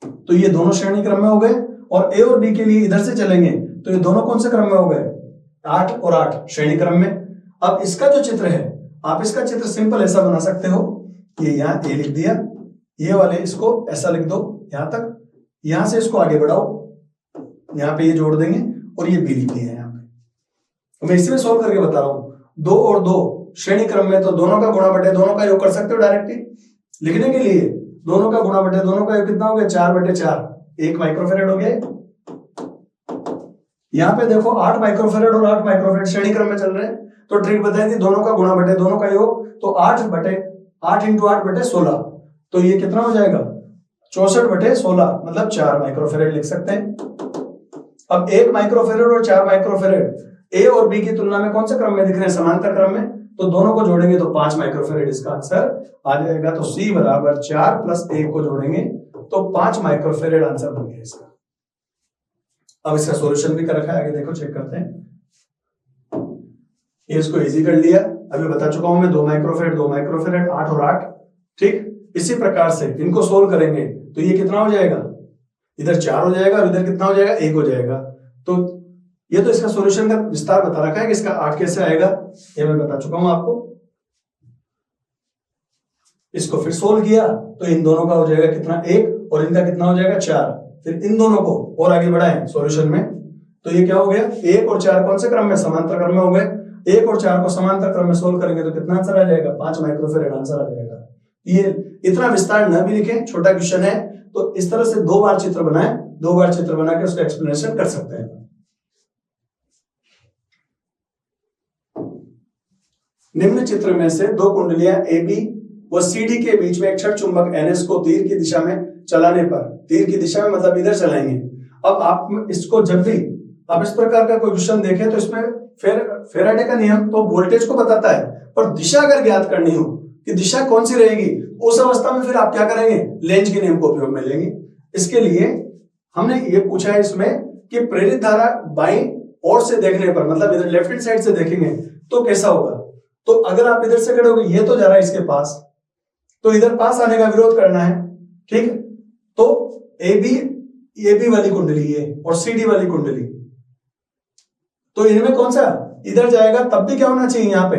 तो ये दोनों श्रेणी क्रम में हो गए, और ए और बी के लिए इधर से चलेंगे तो ये दोनों कौन से क्रम में हो गए? 8 और 8 श्रेणी क्रम में। अब इसका जो चित्र है, आप इसका चित्र सिंपल ऐसा बना सकते हो, ये यहां ए लिख दिया, ये वाले इसको ऐसा लिख दो यहां तक, यहां से इसको आगे बढ़ाओ, यहां पे ये जोड़ देंगे और ये बी लिख दिया है यहां पे। तो मैं इसमें सोल्व करके बता रहा हूं, 2 और 2 श्रेणी क्रम में, तो दोनों का गुणा बटे दोनों का योग कर सकते हो डायरेक्टली। लिखने के लिए दोनों का गुणा बटे दोनों का योग कितना हो गया? 4/4, 1 माइक्रोफेरेड हो गया। यहां पे देखो 8 माइक्रोफेरेड और 8 माइक्रोफेरेड श्रेणी क्रम में चल रहे हैं, तो ट्रिक बताई थी दोनों का गुणा बटे दोनों का योग, तो 8 × 8 बटे 16, तो ये कितना हो जाएगा? 64/16, मतलब 4 माइक्रोफेरेड लिख सकते हैं। अब 1 माइक्रोफेरेड और 4 माइक्रोफेरेड ए और बी की तुलना में कौन से क्रम में दिख रहे हैं? समांतर क्रम में, तो दोनों को जोड़ेंगे तो 5 माइक्रोफेरेड इसका आंसर आ जाएगा। तो C बराबर 4 + 1 को जोड़ेंगे तो 5 माइक्रोफेरेड आंसर बन गया इसका। अब इसका सॉल्यूशन भी कर रखा है, आगे देखो चेक करते हैं। ये इसको इजी कर लिया, अभी बता चुका हूं मैं, 2 माइक्रोफेरेड 2 माइक्रोफेरेड, 8 और 8, ठीक। इसी प्रकार से इनको सोल्व करेंगे तो ये कितना हो जाएगा? इधर 4 हो जाएगा और इधर कितना हो जाएगा? 1 हो जाएगा। तो ये तो इसका सॉल्यूशन का विस्तार बता रखा है कि इसका 8 कैसे आएगा, ये मैं बता चुका हूं आपको। इसको फिर सोल्व किया तो इन दोनों का हो जाएगा कितना? 1, और इनका कितना हो जाएगा? 4। फिर इन दोनों को और आगे बढ़ाएं सॉल्यूशन में, तो ये क्या हो गया? 1 और 4 कौन से क्रम में? समांतर क्रम में हो गए। 1 और 4 को समांतर क्रम में सोल्व करेंगे तो कितना आंसर आ जाएगा? 5 माइक्रोफेरेड आंसर आ जाएगा। ये इतना विस्तार न भी लिखें, छोटा क्वेश्चन है, तो इस तरह से 2 बार चित्र बनाएं, 2 बार चित्र बना के उसका एक्सप्लेनेशन कर सकते हैं। निम्न चित्र में से 2 कुंडलियां AB व CD के बीच में एक छड़ चुंबक NS को तीर की दिशा में चलाने पर, तीर की दिशा में मतलब इधर चलाएंगे। अब आप इसको जब भी आप इस प्रकार का कोई क्वेश्चन देखें तो इसमें फेराडे का नियम तो वोल्टेज को बताता है, पर दिशा अगर ज्ञात करनी हो कि दिशा कौन सी रहेगी, उस अवस्था में फिर आप क्या करेंगे? लेंज के नियम को उपयोग में लेंगे। इसके लिए हमने ये पूछा है इसमें कि प्रेरित धारा बाईं ओर से देखने पर, मतलब इधर लेफ्ट हैंड साइड से देखेंगे तो कैसा होगा। तो अगर आप इधर से करोगे, ये तो जा रहा है इसके पास, तो इधर पास आने का विरोध करना है, ठीक। तो AB वाली कुंडली है और CD वाली कुंडली, तो इनमें कौन सा इधर जाएगा? तब भी क्या होना चाहिए? यहाँ पे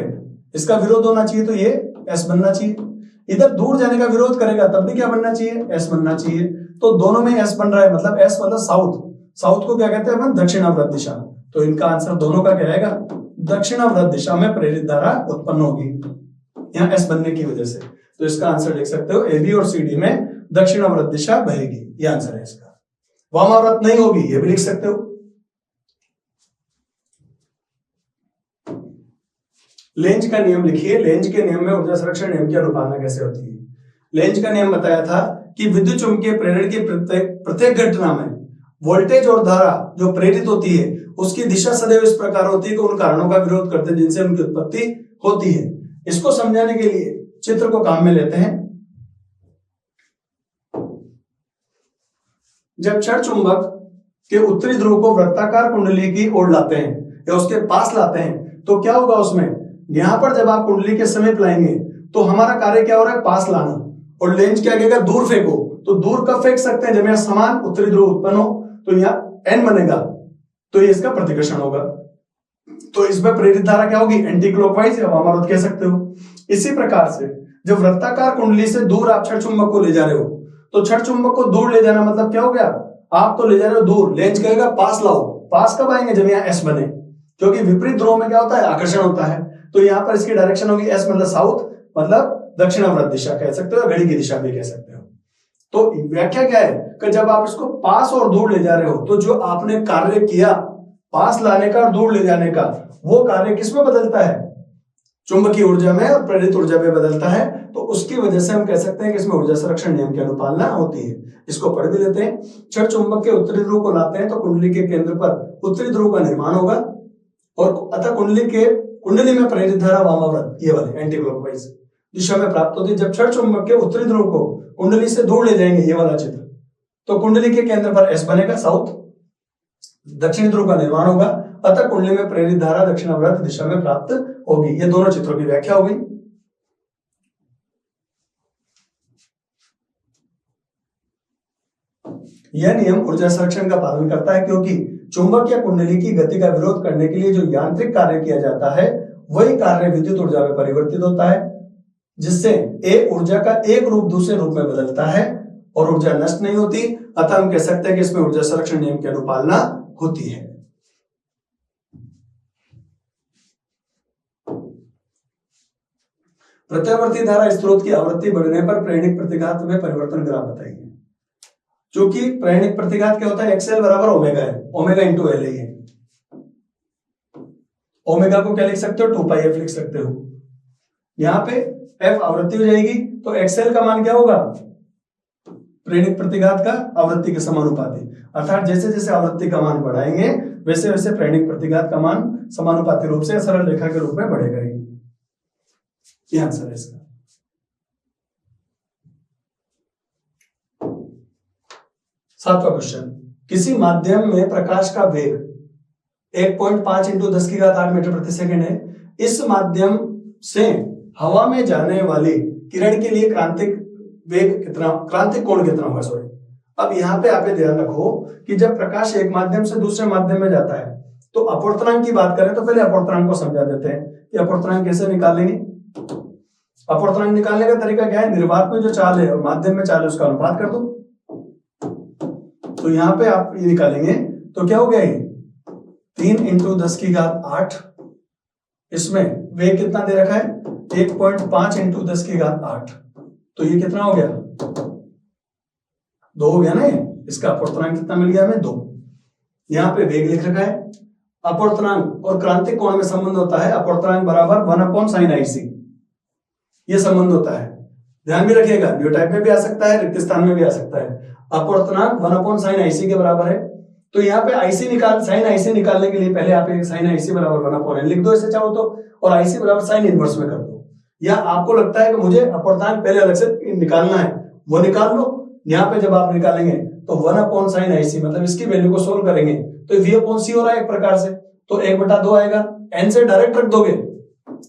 इसका विरोध होना चाहिए, तो ये S बनना चाहिए। इधर दूर जाने का विरोध करेगा तब भी क्या बनना चाहिए? S बनना चाहिए। तो दोनों में S बन रहा है, मतलब S मतलब साउथ, साउथ को क्या कहते हैं अपन? दक्षिणावर्त दिशा। तो इनका आंसर दोनों का क्या आएगा? दक्षिणावर्त दिशा में प्रेरित धारा उत्पन्न होगी, यहाँ S बनने की वजह से। तो इसका आंसर लिख सकते हो AB और CD में दक्षिणावर्त दिशा बहेगी, ये आंसर है इसका। वामावर्त नहीं होगी, ये भी लिख सकते हो। लेंज का नियम लिखिए। लेंज के नियम में ऊर्जा संरक्षण नियम की अनुपालना कैसे होती है? लेंज का नियम बताया था कि विद्युत चुंबकीय प्रेरण की प्रत्येक घटना में वोल्टेज और धारा जो प्रेरित होती है उसकी दिशा सदैव इस प्रकार होती है कि उन कारणों का विरोध करते हैं जिनसे उनकी उत्पत्ति होती है। इसको समझाने के लिए चित्र को काम में लेते हैं। जब छड़ चुंबक के उत्तरी ध्रुव को वृत्ताकार कुंडली की ओर लाते हैं या उसके पास लाते हैं तो क्या होगा उसमें? यहां पर जब आप कुंडली के समीप लाएंगे तो हमारा कार्य क्या हो रहा है? पास लाना। और लेंज क्या कहेगा? दूर फेंको। तो दूर कब फेंक सकते हैं? जब यहाँ समान उत्तरी ध्रुव उत्पन्न हो, तो यहाँ N बनेगा, तो ये इसका प्रतिकर्षण होगा। तो इसमें प्रेरित धारा क्या होगी? एंटी क्लॉकवाइज या वामावर्त कह सकते हो। इसी प्रकार से जब वृत्ताकार कुंडली से दूर आप छड़ चुंबक को ले जा रहे हो, तो छड़ चुंबक को दूर ले जाना मतलब क्या हो गया? आप तो ले जा रहे हो दूर, लेंज कहेगा पास लाओ। पास कब आएंगे? जब यहाँ S बने, क्योंकि विपरीत ध्रुव में क्या होता है? आकर्षण होता है। तो यहाँ पर इसकी डायरेक्शन होगी S मतलब साउथ, मतलब दक्षिणावर्त दिशा कह सकते हो, घड़ी की दिशा भी कह सकते हो। तो व्याख्या क्या है कि जब आप इसको पास और दूर ले जा रहे हो तो जो आपने कार्य किया पास लाने का और दूर ले जाने का, वो कार्य किसमें बदलता है? चुंबकीय ऊर्जा में और प्रेरित ऊर्जा में बदलता है। तो उसकी वजह से हम कह सकते हैं कि इसमें ऊर्जा संरक्षण नियम की अनुपालना होती है। इसको पढ़ भी लेते हैं। छड़ चुंबक के उत्तरी ध्रुव को लाते हैं तो कुंडली के केंद्र पर उत्तरी ध्रुव का निर्माण होगा और अतः कुंडली में प्रेरित धारा वामावर्त, ये वाले एंटी क्लॉकवाइज। दिशा में प्राप्त होती है। जब क्षण चुंबक के उत्तरी ध्रुव को कुंडली से दूर ले जाएंगे, ये वाला चित्र, तो कुंडली के केंद्र पर एस बनेगा, साउथ, दक्षिणी ध्रुव का निर्माण होगा, अतः कुंडली में प्रेरित धारा दक्षिणावर्त दिशा में प्राप्त होगी। ये दोनों चित्रों की व्याख्या हो गई। यह नियम ऊर्जा संरक्षण का पालन करता है, क्योंकि चुंबक या कुंडली की गति का विरोध करने के लिए जो यांत्रिक कार्य किया जाता है वही कार्य विद्युत ऊर्जा में परिवर्तित होता है, जिससे एक ऊर्जा का एक रूप दूसरे रूप में बदलता है और ऊर्जा नष्ट नहीं होती। अतः हम कह सकते हैं कि इसमें ऊर्जा संरक्षण नियम की अनुपालना होती है। प्रत्यावर्ती धारा स्रोत की आवृत्ति बढ़ने पर प्रेरणिक प्रतिघात में परिवर्तन ग्राफ बताइए। जो कि प्रेरणिक प्रतिघात क्या होता है, एक्सएल बराबर ओमेगा है, ओमेगा इंटू एल है। ओमेगा को क्या लिख सकते हो, 2πf लिख सकते हो। यहां पे एफ आवृत्ति हो जाएगी, तो एक्सएल का मान क्या होगा, प्रेरणिक प्रतिघात का आवृत्ति के समानुपाती। अर्थात जैसे जैसे आवृत्ति का मान बढ़ाएंगे वैसे वैसे प्रेरणिक प्रतिघात का मान समानुपाती रूप से सरल रेखा के रूप में बढ़ेगा। ये आंसर है इसका। सातवां क्वेश्चन, किसी माध्यम में प्रकाश का वेग 1.5 × 10⁸ मीटर प्रति सेकंड है। इस माध्यम से हवा में जाने वाली किरण के लिए क्रांतिक वेग कितना, क्रांतिक कोण कितना होगा, सॉरी। अब यहाँ पे आप ध्यान रखो कि जब प्रकाश एक माध्यम से दूसरे माध्यम में जाता है तो अपवर्तनांक की बात करें तो पहले अपवर्तनांक को समझा देते हैं कि अपवर्तनांक कैसे निकालेंगे। अपवर्तनांक निकालने का तरीका क्या है, निर्वात में जो चाल है और माध्यम में चाल है उसका अनुपात कर दो। तो यहाँ पे आप ये निकालेंगे तो क्या हो गया, ये 3 × 10⁸। इसमें वेग कितना दे रखा है, 1.5 × 10⁸। तो ये कितना हो गया, 2 हो गया ना। इसका अपवर्तनांक कितना मिल गया हमें, 2। यहाँ पे वेग लिख रखा है। अपवर्तनांक और क्रांतिक कोण में संबंध होता है, अपवर्तनांक बराबर 1/sin IC, ये संबंध होता है। ध्यान भी रखिएगा, न्यू टाइप में भी आ सकता है, रिक्त स्थान में भी आ सकता है। अपवर्तनांक 1/sin IC के बराबर है। तो यहाँ पे sin IC निकालने के लिए पहले आप एक sin IC बराबर 1/n लिख दो ऐसे चाहो तो, और IC बराबर sin इनवर्स में कर दो। या आपको लगता है कि मुझे अपवर्तनांक पहले अलग से निकालना है, वो निकाल लो। यहाँ पे जब आप निकालेंगे तो 1/sin IC, मतलब इसकी वैल्यू को सोल्व करेंगे तो V/C हो रहा है एक प्रकार से, तो 1/2 आएगा। n से डायरेक्ट रख दोगे,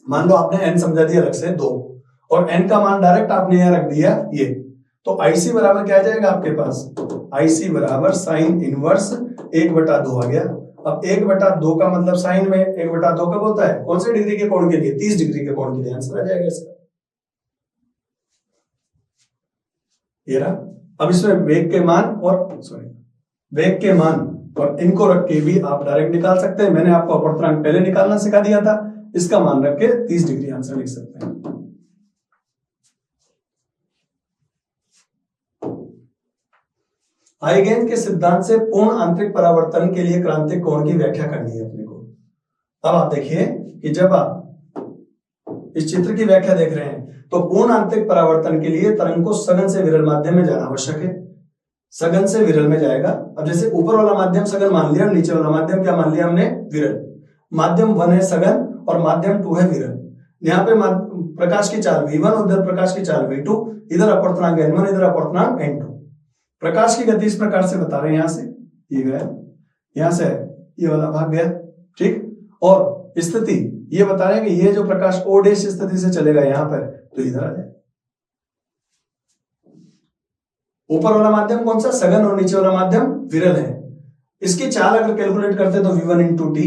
मान लो आपने n समझा दिया अलग से 2, और n का मान डायरेक्ट आपने यहाँ रख दिया ये, तो IC बराबर क्या आ जाएगा आपके पास, IC बराबर sin इनवर्स 1/2 आ गया। अब 1/2 का मतलब साइन में 1/2 कब होता है, कौन से डिग्री के कोण के लिए, 30 डिग्री के कोण के लिए। आंसर आ जाएगा इसका, ये रहा। अब इसमें वेग के मान और इनको रख के भी आप डायरेक्ट निकाल सकते हैं। मैंने आपको अपवर्तनांक पहले निकालना सिखा दिया था, इसका मान रख के 30 डिग्री आंसर लिख सकते हैं। हाइगेंस के सिद्धांत से पूर्ण आंतरिक परावर्तन के लिए क्रांतिक कोण की व्याख्या करनी है अपने को। अब आप देखिए कि जब आप इस चित्र की व्याख्या देख रहे हैं तो पूर्ण आंतरिक परावर्तन के लिए तरंग को सघन से विरल माध्यम में जाना आवश्यक है। सघन से विरल में जाएगा। अब जैसे ऊपर वाला माध्यम सघन मान लिया, नीचे वाला माध्यम क्या मान लिया हमने, विरल। माध्यम 1 है सघन और माध्यम 2 है विरल। यहाँ पे प्रकाश की चाल v1, उधर प्रकाश की चाल v2, इधर अपवर्तनांक n1, इधर अपवर्तनांक n2। प्रकाश की गति इस प्रकार से बता रहे हैं, यहां से ये गया, यहां से ये वाला भाग गया, ठीक। और स्थिति ये बता रहे हैं कि ये जो प्रकाश o' स्थिति से चलेगा यहां पर, तो इधर आ जाए। ऊपर वाला माध्यम कौन सा, सघन, और नीचे वाला माध्यम विरल है। इसकी चाल अगर कैलकुलेट करते तो v1 × t,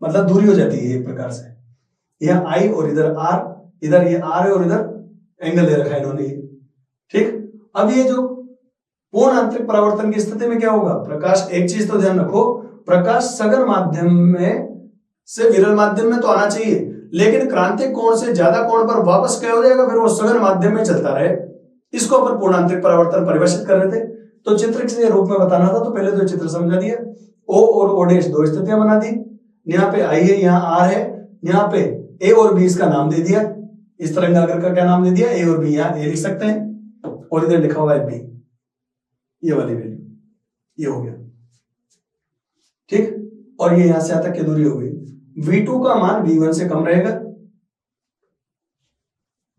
मतलब दूरी हो जाती है एक प्रकार से। यह I और इधर r, इधर ये r है और इधर एंगल दे रखा है इन्होंने, ठीक। अब ये जो पूर्ण आंतरिक परावर्तन की स्थिति में क्या होगा, प्रकाश, एक चीज तो ध्यान रखो, प्रकाश सघन माध्यम में से विरल माध्यम में तो आना चाहिए, लेकिन क्रांतिक कोण से ज्यादा कोण पर वापस क्या हो जाएगा, फिर वो सघन माध्यम में चलता रहे। इसको अपन पूर्ण आंतरिक परावर्तन परिभाषित कर रहे थे। तो चित्र के रूप में बताना था तो पहले तो चित्र समझा दिया। O और O' दो स्थितियां बना दी। यहाँ पे I है, यहाँ R है, यहाँ पे A और B इसका नाम दे दिया। इस तरंगाग्र का क्या नाम दे दिया, A और B। यहाँ A लिख सकते हैं और इधर लिखा हुआ है B, ये वाली वैल्यू, ये हो गया, ठीक। और ये यहां से यहां तक की दूरी हो गई। V2 का मान V1 से कम रहेगा,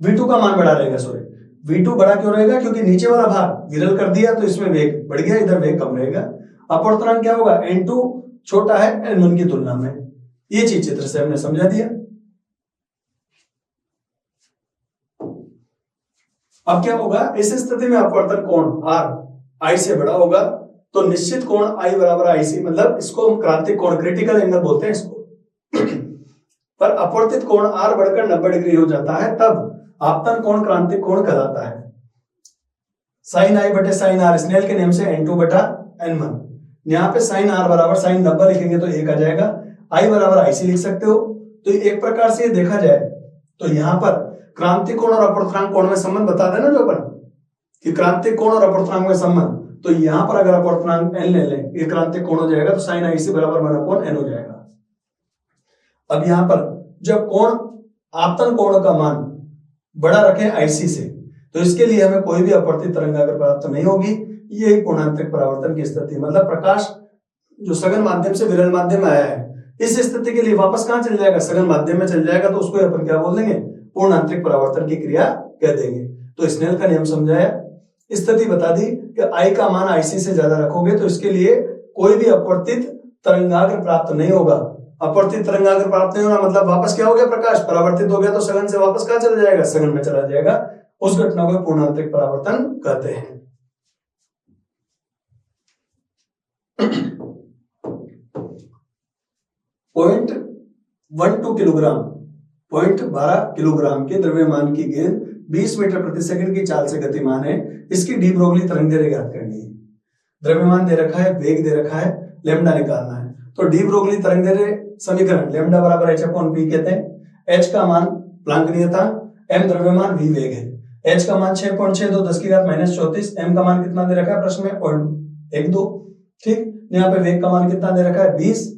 V2 का मान बड़ा रहेगा, सॉरी V2 बड़ा क्यों रहेगा, क्योंकि नीचे वाला भाग विरल कर दिया तो इसमें वेग बढ़ गया, इधर वेग कम रहेगा। अपवर्तनांक क्या होगा, N2 छोटा है N1 की तुलना में। ये चीज चित्र से हमने समझा दिया। अब क्या होगा, इस स्थिति में अपवर्तन कोण R I से बड़ा होगा तो निश्चित कोण I बराबर IC, मतलब इसको हम क्रांतिक कोण, क्रिटिकल एंगल बोलते हैं इसको। पर अपवर्तित कोण R बढ़कर 90 डिग्री हो जाता है, तब आपतन कोण क्रांतिक कोण कहलाता है। साइन I बटे साइन R, स्नेल के नियम से N2 बटा N1। यहाँ पे साइन R बराबर साइन 90 लिखेंगे तो 1 आ जाएगा। I बराबर IC लिख सकते हो। तो एक प्रकार से ये देखा जाए तो यहाँ पर क्रांतिक कोण और अपवर्तनांक कोण में संबंध बता देना जो अपन, कि क्रांतिक कोण और अपवर्तनांक में संबंध, तो यहाँ पर अगर अपवर्तनांक N ले लें, ये क्रांतिक कोण हो जाएगा, तो साइन IC बराबर 1/N हो जाएगा। अब यहाँ पर जब कोण आपतन कोण का मान बड़ा रखें IC से, तो इसके लिए हमें कोई भी अपवर्तित तरंगाग्र प्राप्त नहीं होगी। ये पूर्णांतरिक परावर्तन की स्थिति, मतलब प्रकाश जो सघन माध्यम से विरल माध्यम में आया है, इस स्थिति के लिए वापस कहां चल जाएगा, सघन माध्यम में चल जाएगा, तो उसको अपन क्या बोल देंगे, पूर्णांतरिक परावर्तन की क्रिया कह देंगे। तो स्नेल का नियम समझाया, स्थिति बता दी कि I का मान IC से ज्यादा रखोगे तो इसके लिए कोई भी अपवर्तित तरंगाग्र प्राप्त नहीं होगा। अपवर्तित तरंगाग्र प्राप्त नहीं होना मतलब वापस क्या हो गया, प्रकाश परावर्तित हो गया तो सघन से वापस कहां चला जाएगा, सघन में चला जाएगा। उस घटना को पूर्णांतरिक परावर्तन कहते हैं। पॉइंट 12 किलोग्राम, 0.12 किलोग्राम के द्रव्यमान की गेंद 20 मीटर प्रति सेकंड की चाल से गतिमान है। इसकी डी ब्रोगली तरंग दैर्घ्य ज्ञात करनी है। द्रव्यमान दे रखा है, वेग दे रखा है, लैम्डा निकालना है। तो डी ब्रोगली तरंग दैर्घ्य समीकरण लैम्डा बराबर h/p कहते हैं। h का मान प्लांक नियतांक, m द्रव्यमान, v वेग है। h का मान 6.62 10⁻⁻34, m का मान कितना दे रखा है प्रश्न में, 0.12। ठीक, यहाँ पे वेग का मान कितना दे रखा है, 20,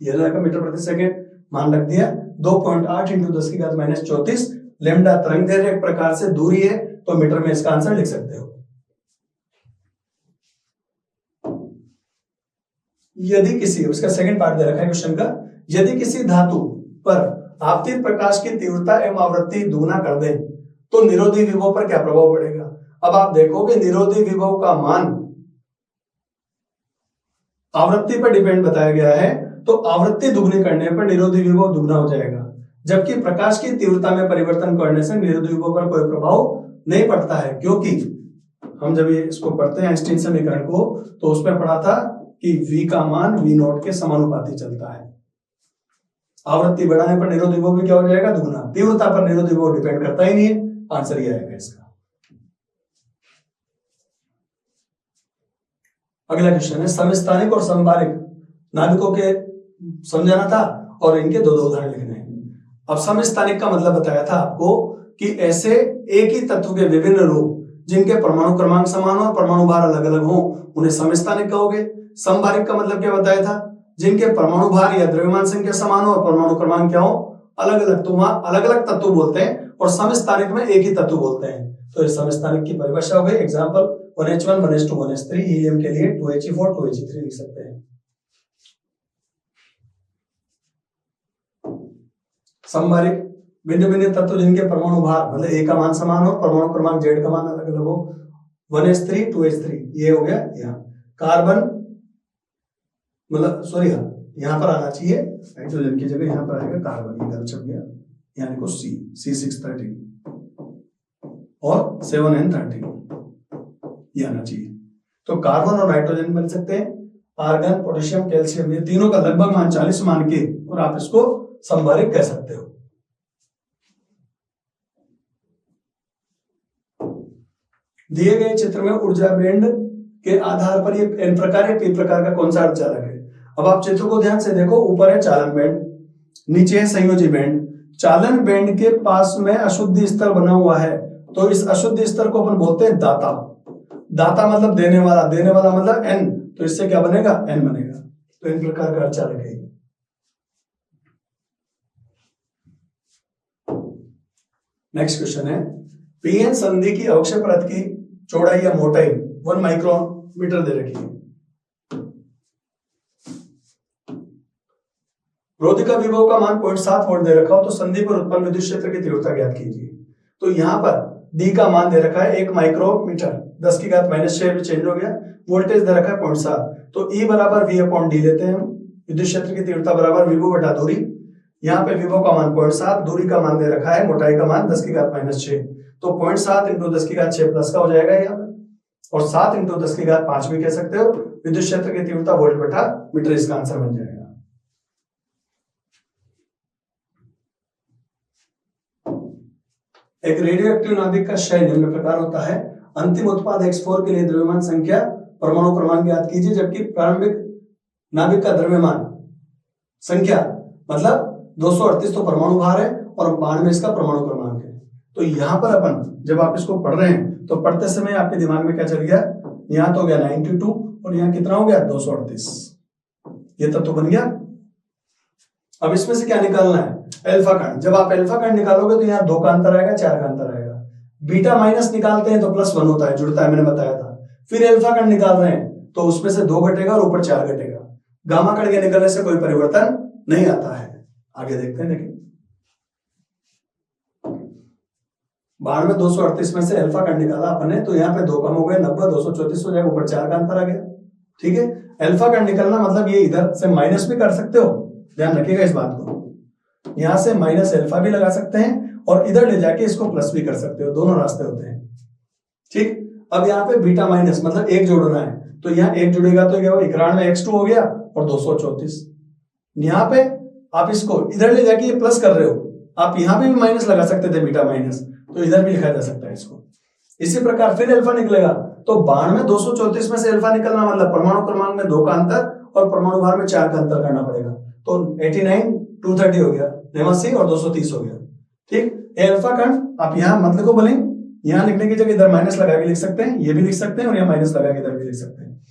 ये रखा मीटर प्रति सेकंड, मान रख दिया 2.8 × 10⁻⁻34। लैम्डा तरंग दैर्घ्य एक प्रकार से दूरी है, तो मीटर में इसका आंसर लिख सकते हो। यदि किसी, उसका सेकंड पार्ट दे रखा है क्वेश्चन का, यदि किसी धातु पर आपतित प्रकाश की तीव्रता एवं आवृत्ति दुगना कर दें तो निरोधी विभव पर क्या प्रभाव पड़ेगा। अब आप देखोगे निरोधी विभव का मान आवृत्ति पर डिपेंड बताया गया है, तो आवृत्ति दुगनी करने पर निरोधी विभव दुगना हो जाएगा, जबकि प्रकाश की तीव्रता में परिवर्तन करने से निरोधी विभव पर कोई प्रभाव नहीं पड़ता है। क्योंकि हम जब ये इसको पढ़ते हैं आइंस्टीन समीकरण को, तो उसमें पढ़ा था कि V का मान V0 के समानुपाती चलता है। आवृत्ति बढ़ाने पर निरोधी विभव भी क्या हो जाएगा, दुगना। तीव्रता पर निरोधी विभव डिपेंड करता ही नहीं है, आंसर ये आएगा इसका। अगला क्वेश्चन है, समस्थानिक और समबारिक नाभिकों के समझाना था और इनके दो उदाहरण लिखने हैं। अब समस्थानिक का मतलब बताया था आपको कि ऐसे एक ही तत्व के विभिन्न रूप जिनके परमाणु क्रमांक समान हो और परमाणु भार अलग अलग हो, उन्हें समस्थानिक कहोगे। समबारिक का मतलब क्या बताया था, जिनके परमाणु भार या द्रव्यमान संख्या समान हो और परमाणु क्रमांक क्या हो, अलग अलग। तो वहां अलग अलग तत्व बोलते हैं और समस्थानिक में एक ही तत्व बोलते हैं। तो ये समस्थानिक की परिभाषा हो गई। Example 1H1 1H2 1H3, helium के लिए 2He4 2He3 लिख सकते हैं। समबारिक भिन्न भिन्न तत्व जिनके परमाणु भार मतलब ए का मान समान हो, परमाणु क्रमांक जेड का मान अलग अलग हो। 1H3 2H3 ये हो गया। यहाँ कार्बन मतलब सॉरी यहाँ पर आना चाहिए हाइड्रोजन की जगह, यहाँ पर आएगा कार्बन, ये गलत छप गया। यहाँ देखो C613 और 7N13 ये आना चाहिए। तो कार्बन और नाइट्रोजन बन सकते हैं, आर्गन पोटेशियम कैल्शियम, ये तीनों का लगभग मान 40 मान के, और आप इसको समबारिक कह सकते हो। दिए गए चित्र में ऊर्जा बैंड के आधार पर ये एन प्रकार या पी प्रकार का कौन सा अर्धचालक है। अब आप चित्र को ध्यान से देखो, ऊपर है चालन बैंड, नीचे है संयोजी बैंड। चालन बैंड के पास में अशुद्धि स्तर बना हुआ है, तो इस अशुद्धि स्तर को अपन बोलते हैं दाता। दाता मतलब देने वाला, देने वाला मतलब एन, तो इससे क्या बनेगा, एन बनेगा। तो इन प्रकार का अर्धचालक है। नेक्स्ट क्वेश्चन है, पीएन संधि की अवक्षय परत की चौड़ाई या मोटाई 1 माइक्रोमीटर दे रखी है। रोधिका विभव का मान 0.7 वोल्ट दे रखा हो, तो संधि पर उत्पन्न विद्युत क्षेत्र की तीव्रता ज्ञात कीजिए। तो यहाँ पर डी का मान दे रखा है 1 माइक्रोमीटर, 10⁻⁻⁶ भी चेंज हो गया। वोल्टेज दे रखा है 0.7, तो E बराबर V अपॉन डी लेते हैं हम। विद्युत क्षेत्र की तीव्रता बराबर विभव बटा दूरी। यहाँ पे विभव का मान 0.7, दूरी का मान दे रखा है, मोटाई का मान 10⁻⁻⁶, तो 0.7 × 10⁻⁶ प्लस का हो जाएगा यहाँ पे, और 7 × 10⁻5 भी कह सकते हो। विद्युत क्षेत्र की तीव्रता वोल्ट बटा मीटर इसका आंसर बन जाएगा। एक रेडियोएक्टिव नाभिक का क्षय निम्न प्रकार होता है। अंतिम उत्पाद X4 के लिए द्रव्यमान संख्या परमाणु क्रमांक ज्ञात कीजिए, जबकि प्रारंभिक नाभिक का द्रव्यमान संख्या मतलब 238 तो परमाणु भार है और 92 इसका परमाणु क्रमांक है। तो यहां पर अपन जब आप इसको पढ़ रहे हैं तो पढ़ते समय आपके दिमाग में क्या चल गया, यहाँ तो हो गया 92 और यहाँ कितना हो गया 238, ये तब तो बन गया। अब इसमें से क्या निकालना है, अल्फा कण। जब आप अल्फा कण निकालोगे तो यहाँ 2 का अंतर आएगा, 4 का अंतर आएगा। बीटा माइनस निकालते हैं तो +1 होता है, जुड़ता है, मैंने बताया था। फिर अल्फा कण निकाल रहे हैं तो उसमें से 2 घटेगा और ऊपर 4 घटेगा। गामा कण के निकलने से कोई परिवर्तन नहीं आता है। आगे देखते हैं, देखिए 92 238 में से अल्फा कण निकाला अपने, तो यहाँ पे 2 कम हो गए, 90 234 हो जाएगा, ऊपर 4 का अंतर आ गया। ठीक है, अल्फा कण निकलना मतलब ये इधर से माइनस भी कर सकते हो, ध्यान रखिएगा इस बात को। यहां से माइनस अल्फा भी लगा सकते हैं और इधर ले जाके इसको प्लस भी कर सकते हो, दोनों रास्ते होते हैं। ठीक, अब यहाँ पे बीटा माइनस मतलब 1 जोड़ना है, तो यहाँ 1 जुड़ेगा तो क्या होगा, 91 x2 हो गया और 234। यहाँ पे आप इसको इधर ले जाके ये प्लस कर रहे हो, आप यहाँ पे भी माइनस लगा सकते थे, बीटा माइनस, तो इधर भी लिखा जा सकता है इसको। इसी प्रकार फिर अल्फा निकलेगा, तो 92 234 में से अल्फा निकलना मतलब परमाणु क्रमांक में 2 का अंतर और परमाणु भार में 4 का अंतर करना पड़ेगा। तो 89 230 हो गया, 89 और 230 हो गया। ठीक, ये अल्फा कण आप यहाँ मत लिखो, बोले यहाँ लिखने की जगह इधर माइनस लगा के लिख सकते हैं, ये भी लिख सकते हैं और यहाँ माइनस लगा के इधर भी लिख सकते हैं।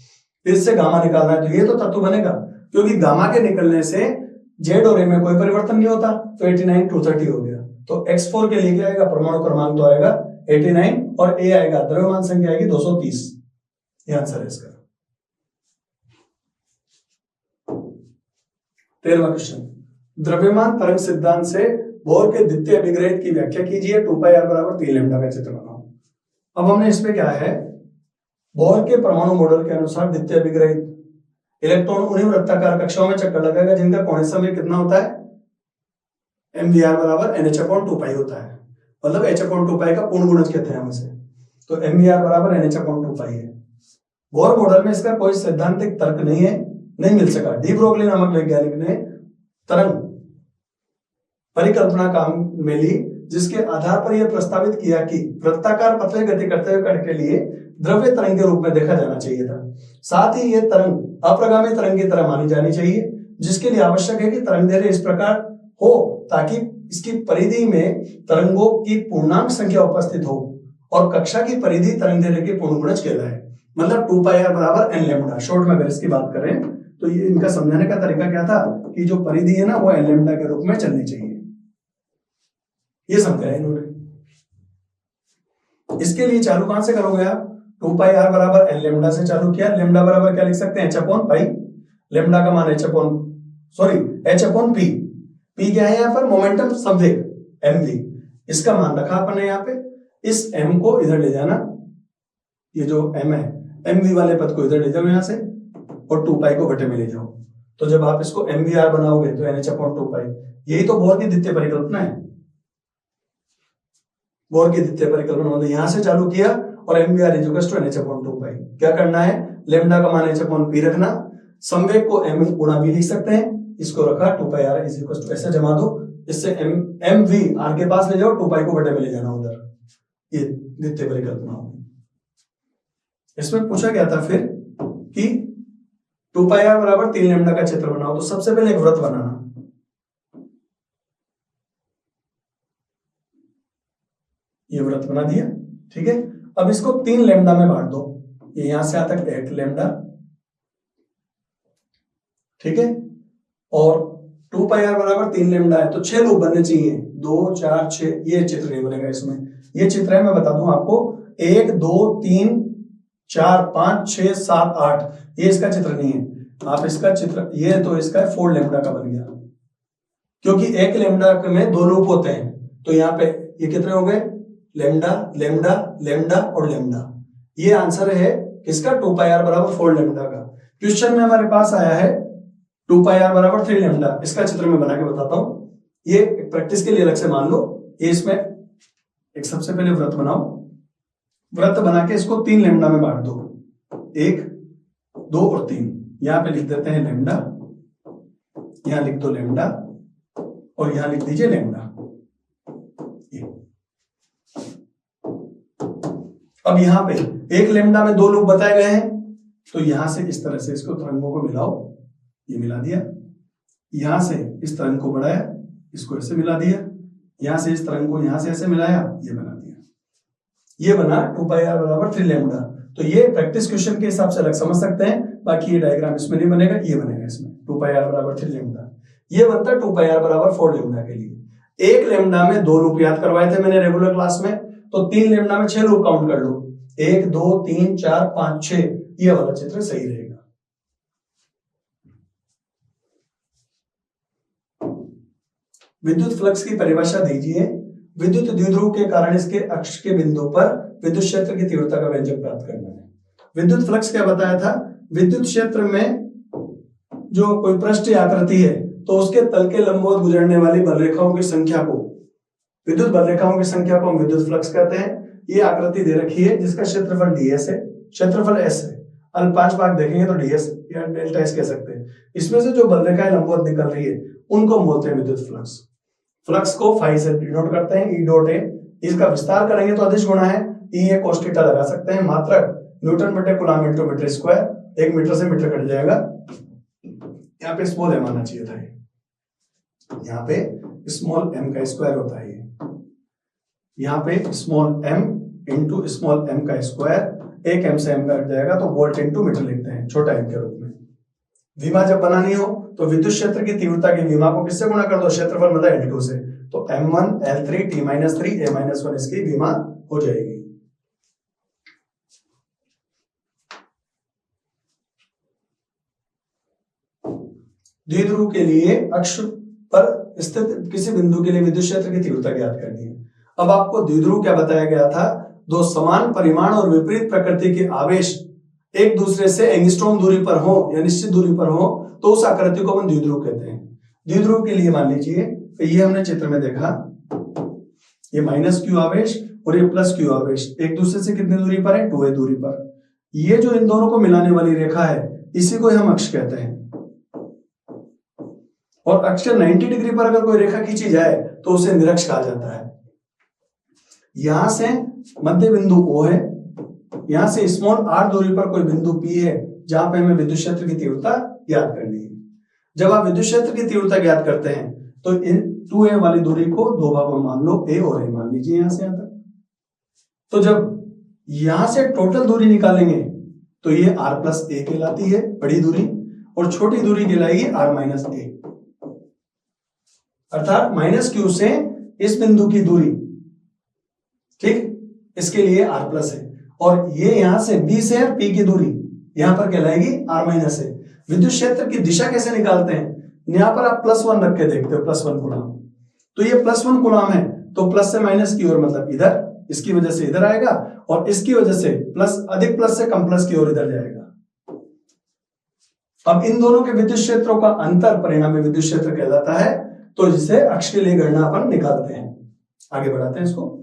फिर इससे गामा निकालना है, तो ये तो तत्व बनेगा, क्योंकि गामा के निकलने से जेड और ए में कोई परिवर्तन नहीं होता, तो 89 230 हो गया। तो X4 के लिए क्या आएगा, परमाणु क्रमांक तो आएगा 89 और ए आएगा, द्रव्यमान संख्या आएगी 230। ये आंसर है इसका। 13वां क्वेश्चन, द्रव्यमान तरंग सिद्धांत से बोर के द्वितीय अभिग्रहित की व्याख्या कीजिए। 2πr = 3 लैम्डा का चित्र बनाओ। अब हमने इसमें क्या है, बोर के परमाणु मॉडल के अनुसार द्वितीय अभिग्रहित इलेक्ट्रॉन उन्हीं वृत्ताकार कक्षाओं में चक्कर लगाएगा जिनका कोणीय समय कितना होता है, mvr = nh/2π होता है, मतलब h/2π का पूर्ण गुणज कहते हैं हम इसे। तो mvr = nh/2π है। बोर मॉडल में इसका कोई सैद्धांतिक तर्क नहीं है, नहीं मिल सका। डी ब्रोगली नामक वैज्ञानिक ने तरंग परिकल्पना काम में ली, जिसके आधार पर यह प्रस्तावित किया कि वृत्ताकार पथ में गति करते हुए कण के लिए द्रव्य तरंग के रूप में देखा जाना चाहिए था। साथ ही यह तरंग अप्रगामी तरंग की तरह मानी जानी चाहिए, जिसके लिए आवश्यक है कि तरंग दैर्ध्य इस प्रकार हो ताकि इसकी परिधि में तरंगों की पूर्णांक संख्या उपस्थित हो और कक्षा की परिधि तरंग दैर्ध्य के पूर्ण गुणज कहलाए। मतलब 2πr = n लैम्डा। शॉर्ट में अगर इसकी बात करें तो ये इनका समझाने का तरीका क्या था कि जो परिधि है ना वो n लैम्डा के रूप में चलनी चाहिए, ये समझाया इन्होंने। इसके लिए चालू कहां से करोगे आप, 2πr = n लैम्डा से चालू किया। लैम्डा बराबर क्या लिख सकते हैं, h/π। लैम्डा का मान h/p। p क्या है यहाँ पर, मोमेंटम संवेग mv। इसका मान रखा अपन ने यहाँ पे। इस m को इधर ले जाना, ये जो m है mv वाले पद को इधर ले जाओ यहाँ से और 2π को बटे में ले जाओ। तो जब आप इसको mvr बनाओगे तो nh/2π। यही तो बोर की द्वितीय परिकल्पना है। बोर की द्वितीय परिकल्पना मतलब यहां से चालू किया और mvr = nh/2π। क्या करना है, लैम्डा का मान h/p रखना, संवेग को m गुणा v लिख सकते हैं, इसको रखा 2πr = ऐसे जमा दो, इससे mv r के पास ले जाओ, 2π को बटे में ले जाना उधर। ये द्वितीय परिकल्पना होगी। इसमें पूछा गया था फिर कि 2πr = 3 लैम्डा का चित्र बनाओ। तो सबसे पहले एक वृत्त बनाना, ये वृत्त बना दिया। ठीक है, अब इसको 3 लैम्डा में बांट दो, ये यहां से आता है 8 लैम्डा। ठीक है, और 2πr = 3 लैम्डा है तो 6 लूप बनने चाहिए, 2 4 6। ये चित्र नहीं बनेगा इसमें, ये चित्र है मैं बता दूं आपको 1 2 3 4 5 6 7 8। ये इसका चित्र नहीं है। आप इसका चित्र, ये तो इसका 4 लैम्डा का बन गया, क्योंकि 1 लैम्डा में 2 लूप होते हैं। तो यहाँ पे ये कितने हो गए, लेमडा, लेमडा, लेमडा और लेमडा। ये आंसर है किसका? 2 पाई आर बराबर 4 लेमडा का। क्वेश्चन में हमारे पास आया है 2 पाई आर बराबर 3 लेमडा। इसका चित्र में बना के बताता हूं। ये प्रैक्टिस के लिए अलग से मान लो। ये इसमें एक सबसे पहले वृत्त बनाओ। वृत्त बना के इसको 3 लेमडा में बांट दो, 1, 2 और 3। यहां पे लिख देते हैं लेमडा, यहां लिख दो लेमडा और यहां लिख दीजिए लेमडा। अब यहां पे 1 लेमडा में 2 लूप बताए गए हैं, तो यहां से इस तरह से इसको तरंगों को मिलाओ। ये मिला दिया। यहां से इस तरंग को बढ़ाया, इसको ऐसे मिला दिया। यहां से इस तरंग को यहां से ऐसे मिलाया, ये बना दिया। ये बना 2 पाई आर बराबर 3 लेमडा। तो ये प्रैक्टिस क्वेश्चन के हिसाब से अलग समझ सकते हैं। बाकी ये डायग्राम इसमें नहीं बनेगा, ये बनेगा इसमें 2 पाई आर बराबर 3 लेमडा। ये बनता है 2 पाई आर बराबर 4 लेमडा के लिए। 1 लेमडा में 2 लूप याद करवाए थे मैंने रेगुलर क्लास में, तो 3 लेमडा में 6 लूप काउंट कर लो। 1, 2, 3, 4, 5, 6। ये वाला चित्र सही रहेगा। विद्युत फ्लक्स की परिभाषा दीजिए। विद्युत द्विध्रुव के कारण इसके अक्ष के बिंदु पर विद्युत क्षेत्र की तीव्रता का व्यंजक प्राप्त करना है। विद्युत फ्लक्स क्या बताया था? विद्युत क्षेत्र में जो कोई पृष्ठ आकृति है, तो उसके तल के लंबवत गुजरने वाली बलरेखाओं की संख्या को, विद्युत बलरेखाओं की संख्या को हम विद्युत फ्लक्स कहते हैं। ये आकृति दे रखी है जिसका क्षेत्रफल ds है, क्षेत्रफल s है। 5 भाग देखेंगे तो ds या डेल्टा s कह सकते हैं। इसमें से जो बलरेखाएं लंबवत निकल रही है उनको हम बोलते हैं विद्युत फ्लक्स। फ्लक्स को फाई से डिनोट करते हैं, ई डॉट ए। इसका विस्तार करेंगे तो अदिश गुणा है, ई ए cos थीटा लगा सकते हैं। मात्रक न्यूटन बटे coulomb into metre square, 1 metre से मीटर कट जाएगा। यहाँ पे स्मॉल m आना चाहिए था, यहाँ पे स्मॉल m का स्क्वायर होता है। यहाँ पे small m into small m का स्क्वायर, 1 m से m कट जाएगा तो वोल्ट इंटू मीटर लिखते हैं छोटा m के रूप में। विमा जब बनानी हो तो विद्युत क्षेत्र की तीव्रता की विमा को किससे गुणा कर दो? क्षेत्रफल मतलब L2 से। तो m1 L3 T-3 a-1 इसकी विमा हो जाएगी। द्विध्रुव के लिए अक्ष पर स्थित किसी बिंदु के लिए विद्युत क्षेत्र की तीव्रता ज्ञात करनी है। अब आपको द्विध्रुव क्या बताया गया था? 2 समान परिमाण और विपरीत प्रकृति के आवेश एक दूसरे से एंगस्ट्रॉम दूरी पर हो या निश्चित दूरी पर हो तो उस आकृति को हम द्विध्रुव कहते हैं। द्विध्रुव के लिए मान लीजिए तो ये हमने चित्र में देखा, ये -q आवेश और ये +q आवेश एक दूसरे से कितनी दूरी पर है? 2a दूरी पर। ये जो इन दोनों को मिलाने वाली रेखा है इसी को हम अक्ष कहते हैं। और अक्ष के 90 डिग्री पर अगर कोई रेखा खींची जाए तो उसे निरक्ष कहा जाता है। यहां से मध्य बिंदु O है, यहां से स्मॉल r दूरी पर कोई बिंदु P है जहां पे हमें विद्युत क्षेत्र की तीव्रता ज्ञात करनी है। जब आप विद्युत क्षेत्र की तीव्रता ज्ञात करते हैं तो इन 2a वाली दूरी को 2 भागों में मान लो, a और a मान लीजिए यहां से यहां तक। तो जब यहां से टोटल दूरी निकालेंगे तो ये r प्लस a कहलाती है बड़ी दूरी, और छोटी दूरी कहलाएगी r माइनस a। अर्थात -q से इस बिंदु की दूरी, ठीक, इसके लिए r प्लस है, और ये यहां से b से p की दूरी यहां पर कहलाएगी r माइनस है। विद्युत क्षेत्र की दिशा कैसे निकालते हैं? यहां पर आप +1 रख के देखते हो, +1 कूलम। तो ये +1 कूलम है तो प्लस से माइनस की ओर मतलब इधर, इसकी वजह से इधर आएगा, और इसकी वजह से प्लस, अधिक प्लस से कम प्लस की ओर इधर जाएगा। अब इन दोनों के विद्युत क्षेत्रों का अंतर परिणामी विद्युत क्षेत्र कहलाता है, तो जिसे अक्ष के लिए गणना अपन निकालते हैं। आगे बढ़ाते हैं इसको।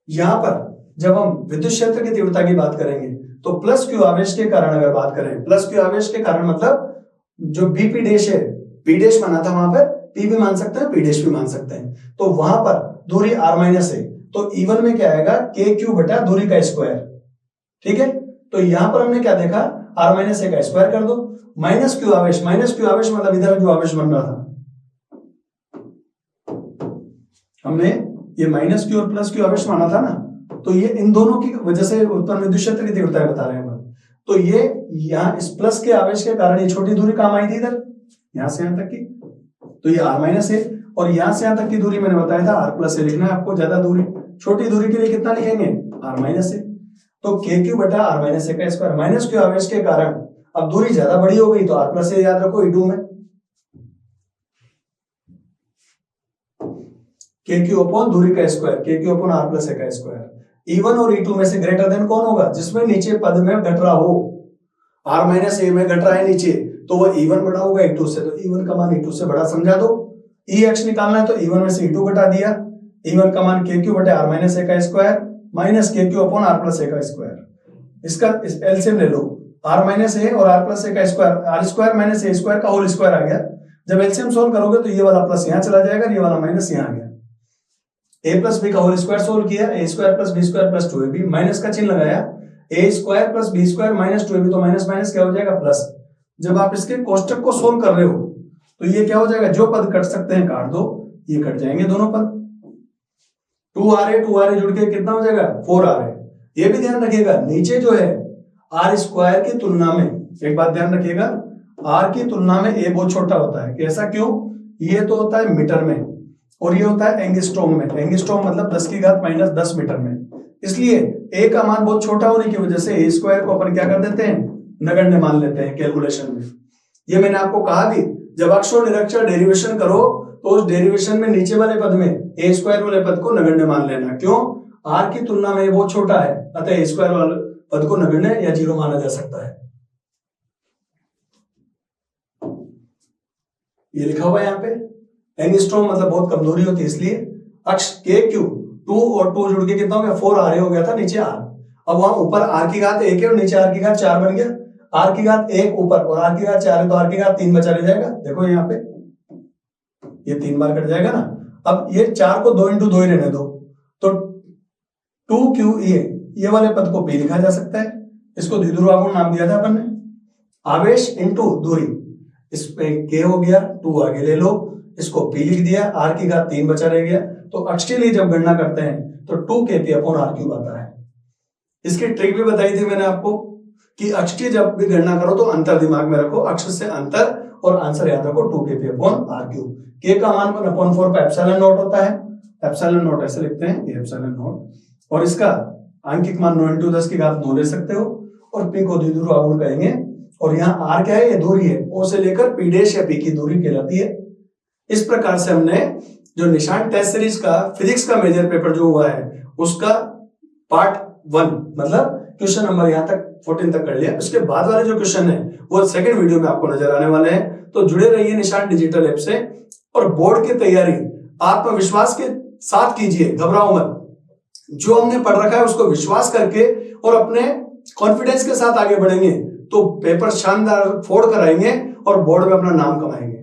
यहां पर जब हम विद्युत क्षेत्र की तीव्रता की बात करेंगे तो +q आवेश के कारण अगर बात करें, +q आवेश के कारण मतलब जो BP डैश है, P डैश माना था वहां पर, P भी मान सकते हैं, P डैश भी मान सकते हैं। तो वहां पर दूरी r माइनस है तो E1 में क्या आएगा? KQ बटा दूरी का स्क्वायर। ठीक है, तो यहां पर हमने क्या देखा? r माइनस a का स्क्वायर कर दो। -q आवेश, -q आवेश मतलब इधर जो आवेश बन रहा था, हमने ये -q और +q आवेश माना था ना, तो ये इन दोनों की वजह से उत्पन्न विद्युत क्षेत्र की तीव्रता बता रहे हैं। तो ये यहाँ इस प्लस के आवेश के कारण ये छोटी दूरी काम आई थी इधर, यहां से यहां तक की, तो ये r माइनस है, और यहां से यहां तक की दूरी मैंने बताया था r प्लस से लिखना है आपको। ज्यादा दूरी, छोटी दूरी के लिए कितना लिखेंगे? r माइनस है। तो KQ बटा r माइनस a का स्क्वायर। -q आवेश के कारण अब दूरी ज्यादा बड़ी हो गई तो r प्लस से याद रखो E2 में। के क्यू अपॉन दूरी का स्क्वायर, के Q upon are plus A का स्क्वायर। E1 और E2 में से ग्रेटर देन कौन होगा? जिसमें नीचे पद में घट रहा हो, r माइनस ए में घट रहा है नीचे, तो वो E1 बड़ा होगा E2 से, तो E1 का मान E2 से बड़ा समझा दो। EX निकालना है तो E1 में से E2 घटा दिया, E1 का मान के क्यू बटे आर माइनस ए का स्क्वायर माइनस के Q upon are plus A का स्क्वायर। इसका एलसीएम ले लो, आर माइनस ए और आर प्लस ए का स्क्वायर, R square minus A square का होल स्क्वायर आ गया। जब एलसीएम सोल्व करोगे तो ये वाला प्लस यहाँ चला जाएगा, ये वाला माइनस यहाँ आ गया। ए प्लस बी का होल स्क्वायर सोल्व किया, A square plus B square plus 2ab, minus का चिन्ह लगाया, A square plus B square minus 2ab, तो माइनस माइनस क्या हो जाएगा प्लस। जब आप इसके कोष्टक को सोल्व कर रहे हो तो ये क्या हो जाएगा, जो पद कट सकते हैं काट दो, ये कट जाएंगे दोनों पद। 2ra जुड़ के कितना हो जाएगा 4ra। ये भी ध्यान रखिएगा, नीचे जो है आर स्क्वायर की तुलना में, एक बात ध्यान रखिएगा, आर की तुलना में ए बहुत छोटा होता है। कैसा क्यों? ये तो होता है मीटर में और ये होता है एंगस्ट्रॉम में। एंगस्ट्रॉम मतलब 10 की घात माइनस 10 मीटर में। इसलिए ए का मान बहुत छोटा होने की वजह से ए स्क्वायर को अपन क्या कर देते हैं, नगण्य मान लेते हैं कैलकुलेशन में। ये मैंने आपको कहा भी, जब अक्ष और निरक्षर डेरिवेशन करो तो उस डेरिवेशन में नीचे वाले पद में ए स्क्वायर वाले पद को नगण्य मान लेना। क्यों? आर की तुलना में ये बहुत छोटा है, अतः ए स्क्वायर वाले पद को नगण्य या जीरो माना जा सकता है। ये लिखा हुआ है यहाँ पे, एंगस्ट्रॉम मतलब बहुत कम दूरी होती है, इसलिए अक्ष के क्यू 2 और 2 जुड़ के कितना हो गया 4ra हो गया था, नीचे r। अब वहां ऊपर r की घात 1 है और नीचे r की घात 4 बन गया। r की घात 1 ऊपर और r की घात 4 है तो r की घात 3 बचा रह जाएगा। देखो यहाँ पे ये 3 बार कट जाएगा ना। अब ये 4 को 2 इंटू 2 ही रहने दो, तो 2qa ये वाले पद को p लिखा जा सकता है। इसको द्विध्रुव आघूर्ण नाम दिया था अपन ने। आवेश इंटू दूरी, इस पे k हो गया, 2 आगे ले लो, इसको p लिख दिया, r की घात 3 बचा रह गया। तो अक्ष के लिए जब गणना करते हैं तो 2kp अपॉन r क्यूब आता है। इसकी ट्रिक भी बताई थी मैंने आपको कि अक्ष की जब भी गणना करो तो अंतर दिमाग में रखो, अक्ष से अंतर, और आंसर याद रखो 2kp upon r cube. k का मान 1/4 पे एप्सिलॉन नॉट होता है, एप्सिलॉन नॉट ऐसे लिखते हैं, ये एप्सिलॉन नॉट, और इसका आंकिक मान 9 इंटू 10 की घात 9 ले सकते हो, और p को द्विध्रुव आघूर्ण कहेंगे। और यहाँ r क्या है, ये दूरी है, o से लेकर p डैश या p की दूरी कहलाती है। इस प्रकार से हमने जो निशान टेस्ट सीरीज का फिजिक्स का मेजर पेपर जो हुआ है उसका पार्ट 1 मतलब क्वेश्चन नंबर यहाँ तक 14 तक कर लिया। उसके बाद वाले जो क्वेश्चन है वो सेकंड वीडियो में आपको नजर आने वाले हैं। तो जुड़े रहिए निशान डिजिटल ऐप से, और बोर्ड की तैयारी आत्मविश्वास के साथ कीजिए, घबराओ मत। जो हमने पढ़ रखा है उसको विश्वास करके और अपने कॉन्फिडेंस के साथ आगे बढ़ेंगे तो पेपर शानदार फोड़ कर आएंगे और बोर्ड में अपना नाम कमाएंगे।